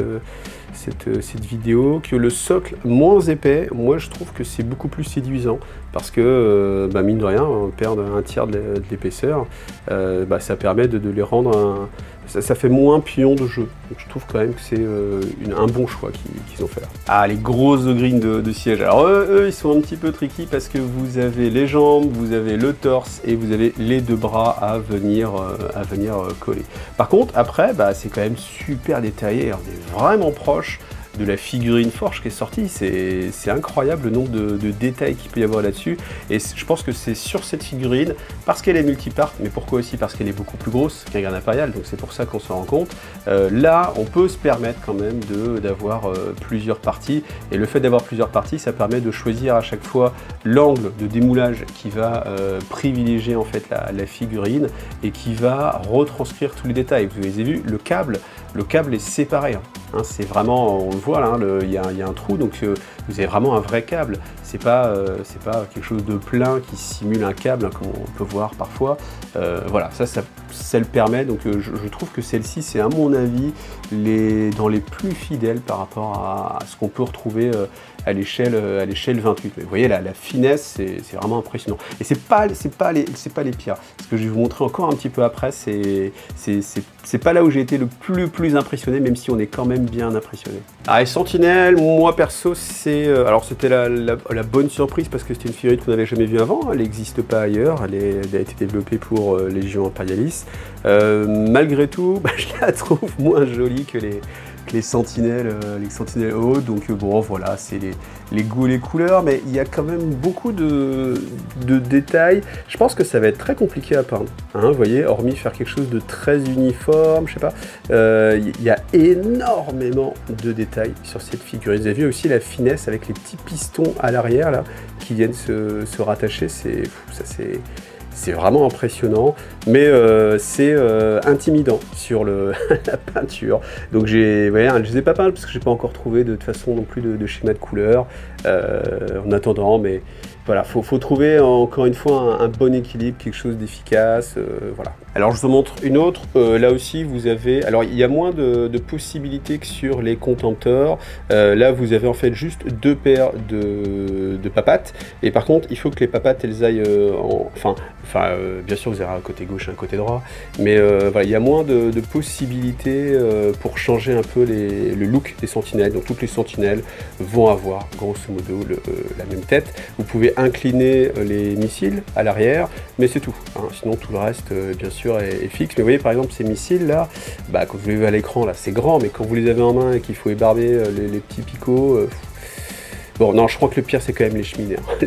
vidéo que le socle moins épais, moi je trouve que c'est beaucoup plus séduisant, parce que mine de rien, perdre un tiers de l'épaisseur, ça permet de les rendre ça fait moins pion de jeu. Donc je trouve quand même que c'est un bon choix qu'ils ont fait là. Ah, les grosses green de siège. Alors eux, ils sont un petit peu tricky parce que vous avez les jambes, vous avez le torse et vous avez les deux bras à venir coller. Par contre, après, c'est quand même super détaillé. On est vraiment proche de la figurine Forge qui est sortie. C'est incroyable le nombre de détails qu'il peut y avoir là-dessus, et je pense que c'est sur cette figurine, parce qu'elle est multipart, mais pourquoi aussi? Parce qu'elle est beaucoup plus grosse qu'un Garde Impérial, donc c'est pour ça qu'on s'en rend compte. Là, on peut se permettre quand même d'avoir plusieurs parties, et le fait d'avoir plusieurs parties, ça permet de choisir à chaque fois l'angle de démoulage qui va privilégier en fait la figurine, et qui va retranscrire tous les détails. Vous avez vu, le câble est séparé, hein, c'est vraiment, on le voit là, il y a un trou, donc vous avez vraiment un vrai câble. C'est pas quelque chose de plein qui simule un câble, hein, comme on peut voir parfois. Voilà, ça le permet. Donc je trouve que celle-ci, c'est à mon avis dans les plus fidèles par rapport à ce qu'on peut retrouver à l'échelle 28. Mais vous voyez, la finesse, c'est vraiment impressionnant. Et c'est pas les pires. Ce que je vais vous montrer encore un petit peu après, c'est pas là où j'ai été le plus impressionné, même si on est quand même bien impressionné. Ah, et Sentinelle, moi perso, alors c'était la bonne surprise, parce que c'était une figurine qu'on n'avait jamais vue avant. Elle n'existe pas ailleurs. Elle a été développée pour Légion Imperialis. Malgré tout, je la trouve moins jolie que les sentinelles hautes, donc bon, voilà, c'est les goûts et les couleurs, mais il y a quand même beaucoup de détails. Je pense que ça va être très compliqué à peindre, hein, vous voyez, hormis faire quelque chose de très uniforme, je sais pas. Il y a énormément de détails sur cette figurine. Vous avez vu aussi la finesse avec les petits pistons à l'arrière là qui viennent se rattacher. C'est vraiment impressionnant, mais c'est intimidant sur la peinture. Donc je les ai pas peints parce que j'ai pas encore trouvé de toute façon non plus de schéma de couleur en attendant, mais voilà, faut trouver encore une fois un bon équilibre, quelque chose d'efficace, voilà. Alors je vous en montre une autre, là aussi vous avez, alors il y a moins de possibilités que sur les Contemptors, là vous avez en fait juste deux paires de papates, et par contre il faut que les papates elles aillent, bien sûr vous avez un côté gauche et un côté droit, mais voilà, il y a moins de possibilités pour changer un peu le look des sentinelles. Donc toutes les sentinelles vont avoir grosso modo la même tête. Vous pouvez incliner les missiles à l'arrière, mais c'est tout, hein. Sinon tout le reste bien sûr est fixe. Mais vous voyez par exemple ces missiles là, quand vous les avez à l'écran là c'est grand, mais quand vous les avez en main et qu'il faut ébarber les petits picots, bon non, je crois que le pire c'est quand même les cheminées, hein.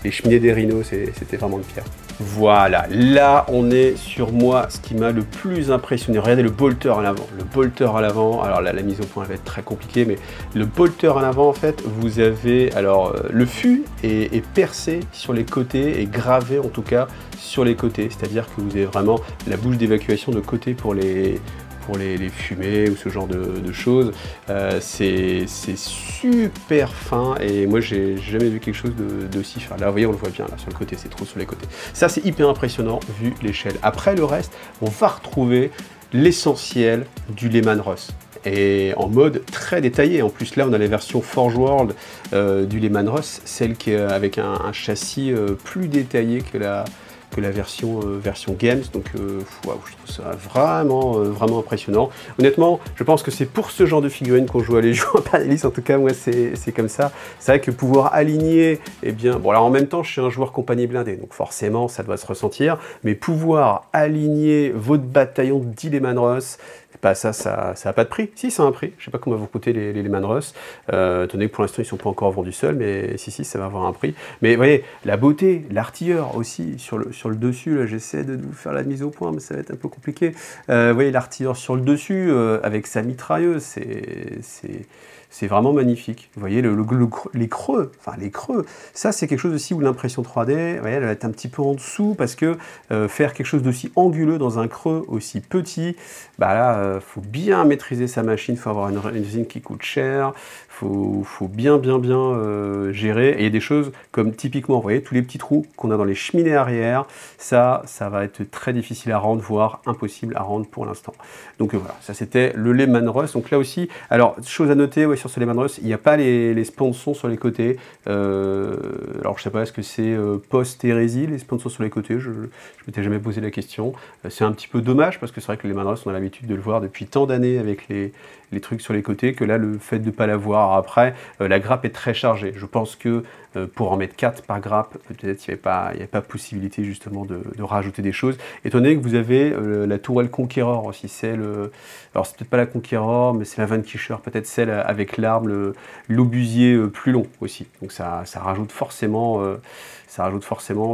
Les cheminées des rhinos, c'était vraiment le pire. Voilà, là on est sur moi ce qui m'a le plus impressionné. Regardez le bolter à l'avant. Le bolter à l'avant, alors là la mise au point va être très compliquée, mais le bolter à l'avant en fait, vous avez, alors le fût est percé sur les côtés et gravé en tout cas sur les côtés. C'est-à-dire que vous avez vraiment la bouche d'évacuation de côté pour les fumées ou ce genre de choses. C'est super fin, et moi j'ai jamais vu quelque chose d'aussi fin. Là vous voyez, on le voit bien là sur le côté, c'est trop sur les côtés. Ça c'est hyper impressionnant vu l'échelle. Après le reste, on va retrouver l'essentiel du Lehman Russ. Et en mode très détaillé. En plus, là, on a les versions Forge World du Lehman Russ, celle qui est avec un châssis plus détaillé que la version Games. Donc, wow, je trouve ça vraiment impressionnant. Honnêtement, je pense que c'est pour ce genre de figurines qu'on joue à Légion Impérialis. En tout cas, moi, c'est comme ça. C'est vrai que pouvoir aligner, eh bien, bon, alors en même temps, je suis un joueur compagnie blindée, donc forcément, ça doit se ressentir. Mais pouvoir aligner votre bataillon de 10 Lehman Russ, bah ça n'a pas de prix. Si, ça a un prix. Je ne sais pas combien vont coûter les Lehman Russ, étant donné que pour l'instant, ils ne sont pas encore vendus seuls, mais si, ça va avoir un prix. Mais vous voyez, la beauté, l'artilleur aussi, sur le dessus, là, j'essaie de vous faire la mise au point, mais ça va être un peu compliqué. Vous voyez, l'artilleur sur le dessus, avec sa mitrailleuse, c'est vraiment magnifique. Vous voyez, les creux, ça c'est quelque chose aussi où l'impression 3D, vous voyez, elle va être un petit peu en dessous, parce que faire quelque chose d'aussi anguleux dans un creux aussi petit, bah là, faut bien maîtriser sa machine, il faut avoir une usine qui coûte cher, faut bien gérer. Et il y a des choses comme typiquement, vous voyez, tous les petits trous qu'on a dans les cheminées arrière, ça va être très difficile à rendre, voire impossible à rendre pour l'instant. Donc voilà, ça c'était le Lehman Russ. Donc là aussi, alors, chose à noter, ouais, sur ce Lehman Russ, il n'y a pas les sponsons sur les côtés. Alors je sais pas, est-ce que c'est post-hérésie, les sponsons sur les côtés, je m'étais jamais posé la question. C'est un petit peu dommage, parce que c'est vrai que le Lehman Russ, on a l'habitude de le voir depuis tant d'années avec les trucs sur les côtés, que là, le fait de ne pas l'avoir, après, la grappe est très chargée. Je pense que pour en mettre 4 par grappe, peut-être il n'y avait pas possibilité justement de rajouter des choses. Étant donné que vous avez la tourelle Conqueror aussi, celle, alors c'est peut-être pas la Conqueror, mais c'est la Vanquisher, peut-être celle avec l'arme, l'obusier plus long aussi. Donc ça rajoute forcément,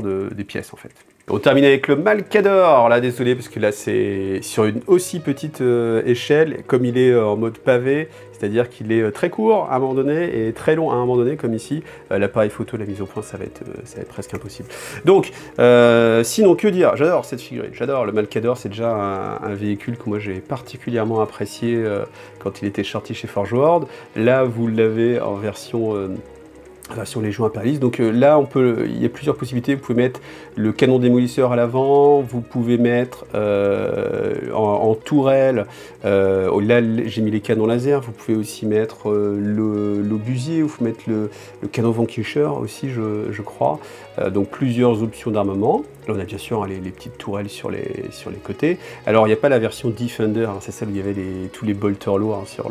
des pièces en fait. On termine avec le Malcador, là désolé parce que là c'est sur une aussi petite échelle, comme il est en mode pavé, c'est-à-dire qu'il est très court à un moment donné et très long à un moment donné, comme ici. L'appareil photo, la mise au point, ça va être presque impossible. Donc, sinon que dire, j'adore cette figurine, j'adore le Malcador, c'est déjà un véhicule que moi j'ai particulièrement apprécié quand il était sorti chez Forge World. Là vous l'avez en version Légion Impérialis. Donc là, il y a plusieurs possibilités. Vous pouvez mettre le canon démolisseur à l'avant, vous pouvez mettre en tourelle, là j'ai mis les canons laser, vous pouvez aussi mettre l'obusier, vous pouvez mettre le canon Vanquisher aussi, je crois. Donc plusieurs options d'armement. Là on a bien sûr les petites tourelles sur les côtés. Alors il n'y a pas la version Defender, hein, c'est celle où il y avait tous les bolters lourds hein, sur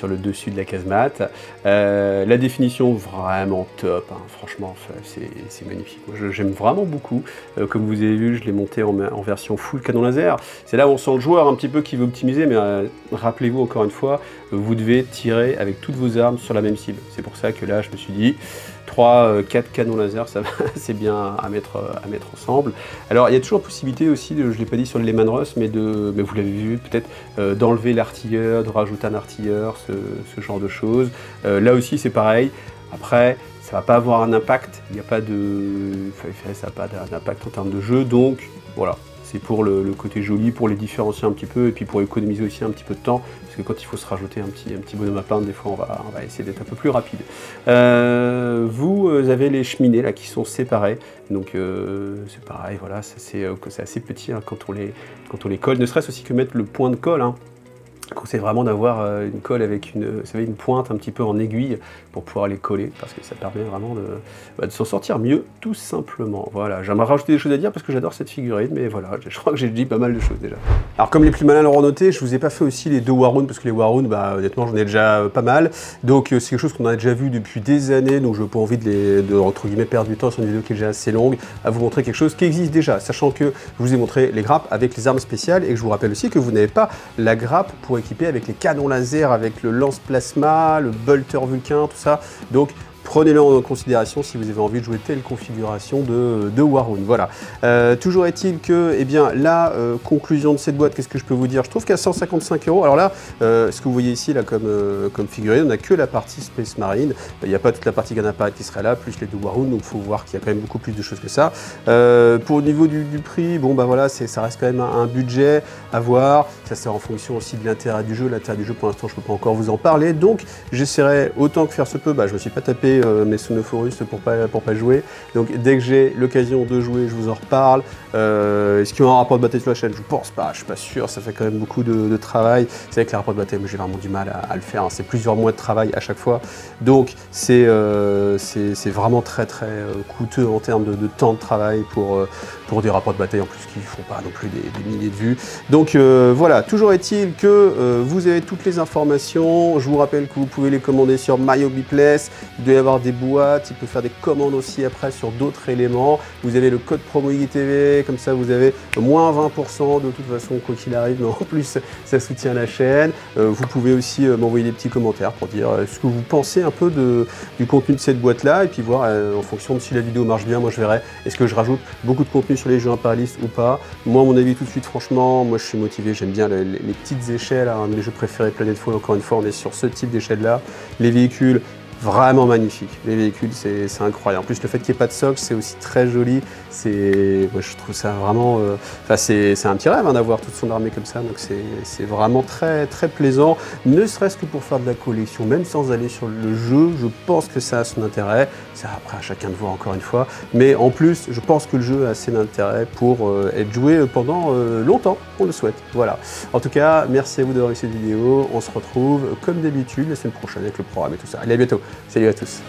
le dessus de la casemate. La définition vraiment top, hein, franchement c'est magnifique. J'aime vraiment beaucoup. Comme vous avez vu, je l'ai monté en version full canon laser. C'est là où on sent le joueur un petit peu qui veut optimiser, mais rappelez-vous encore une fois, vous devez tirer avec toutes vos armes sur la même cible. C'est pour ça que là je me suis dit 3-4 canons laser, c'est bien à mettre ensemble. Alors il y a toujours possibilité aussi, je ne l'ai pas dit sur le Lehman Russ, mais vous l'avez vu peut-être, d'enlever l'artilleur, de rajouter un artilleur, ce genre de choses. Là aussi c'est pareil. Après, ça va pas avoir un impact, il n'y a pas ça n'a pas d'impact en termes de jeu, donc voilà. C'est pour le côté joli, pour les différencier un petit peu, et puis pour économiser aussi un petit peu de temps, parce que quand il faut se rajouter un petit bonhomme à peindre, des fois on va essayer d'être un peu plus rapide. Vous avez les cheminées là qui sont séparées, donc c'est pareil, voilà, c'est assez petit hein, quand on les colle, ne serait-ce aussi que mettre le point de colle. Hein. Je conseille vraiment d'avoir une colle avec une pointe un petit peu en aiguille pour pouvoir les coller, parce que ça permet vraiment de s'en sortir mieux, tout simplement. Voilà, j'aimerais rajouter des choses à dire parce que j'adore cette figurine, mais voilà, je crois que j'ai dit pas mal de choses déjà. Alors comme les plus malins l'auront noté, je vous ai pas fait aussi les 2 Warhound, parce que les Warhound, honnêtement, j'en ai déjà pas mal. Donc c'est quelque chose qu'on a déjà vu depuis des années, donc je n'ai pas envie de entre guillemets perdre du temps sur une vidéo qui est déjà assez longue, à vous montrer quelque chose qui existe déjà, sachant que je vous ai montré les grappes avec les armes spéciales, et que je vous rappelle aussi que vous n'avez pas la grappe pour équiper avec les canons laser, avec le lance-plasma, le bolter vulcain, tout ça. Donc prenez-le en considération si vous avez envie de jouer telle configuration de Warhound. Voilà. Toujours est-il que, eh bien, la conclusion de cette boîte, qu'est-ce que je peux vous dire? Je trouve qu'à 155 €, alors là, ce que vous voyez ici là, comme figurine, on n'a que la partie Space Marine. Il n'y a pas toute la partie Ganapad qui serait là, plus les 2 Warhound, donc il faut voir qu'il y a quand même beaucoup plus de choses que ça. Pour le niveau du prix, bon bah voilà, ça reste quand même un budget à voir. Ça c'est en fonction aussi de l'intérêt du jeu. L'intérêt du jeu, pour l'instant, je ne peux pas encore vous en parler. Donc j'essaierai autant que faire se peut. Je ne me suis pas tapé acheté mes Sonophorus pour pas jouer. Donc dès que j'ai l'occasion de jouer, je vous en reparle. Est-ce qu'il y aura un rapport de bataille sur la chaîne? Je pense pas, je suis pas sûr, ça fait quand même beaucoup de travail. C'est vrai que les rapports de bataille, moi j'ai vraiment du mal à le faire, hein. C'est plusieurs mois de travail à chaque fois. Donc c'est vraiment très coûteux en termes de temps de travail pour des rapports de bataille en plus qui ne font pas non plus des milliers de vues. Donc voilà, toujours est-il que vous avez toutes les informations. Je vous rappelle que vous pouvez les commander sur MyHobbyPlace. Il doit y avoir des boîtes, il peut faire des commandes aussi après sur d'autres éléments. Vous avez le code promo IGTV, comme ça vous avez moins 20% de toute façon quoi qu'il arrive, mais en plus ça soutient la chaîne. Vous pouvez aussi m'envoyer des petits commentaires pour dire ce que vous pensez un peu du contenu de cette boîte là, et puis voir en fonction de si la vidéo marche bien, moi je verrai est-ce que je rajoute beaucoup de contenu sur les jeux impérialistes ou pas. Moi, à mon avis, tout de suite, franchement, moi je suis motivé, j'aime bien les petites échelles, hein, mes jeux préférés Planetfall, encore une fois, on est sur ce type d'échelle là. Les véhicules, vraiment magnifiques. Les véhicules, c'est incroyable. En plus, le fait qu'il n'y ait pas de socle, c'est aussi très joli. Moi, je trouve ça vraiment... c'est un petit rêve hein, d'avoir toute son armée comme ça. Donc, c'est vraiment très plaisant. Ne serait-ce que pour faire de la collection, même sans aller sur le jeu, je pense que ça a son intérêt. C'est après à chacun de voir encore une fois. Mais en plus, je pense que le jeu a assez d'intérêt pour être joué pendant longtemps. On le souhaite. Voilà. En tout cas, merci à vous d'avoir vu cette vidéo. On se retrouve comme d'habitude la semaine prochaine avec le programme et tout ça. Allez, à bientôt. Salut à tous.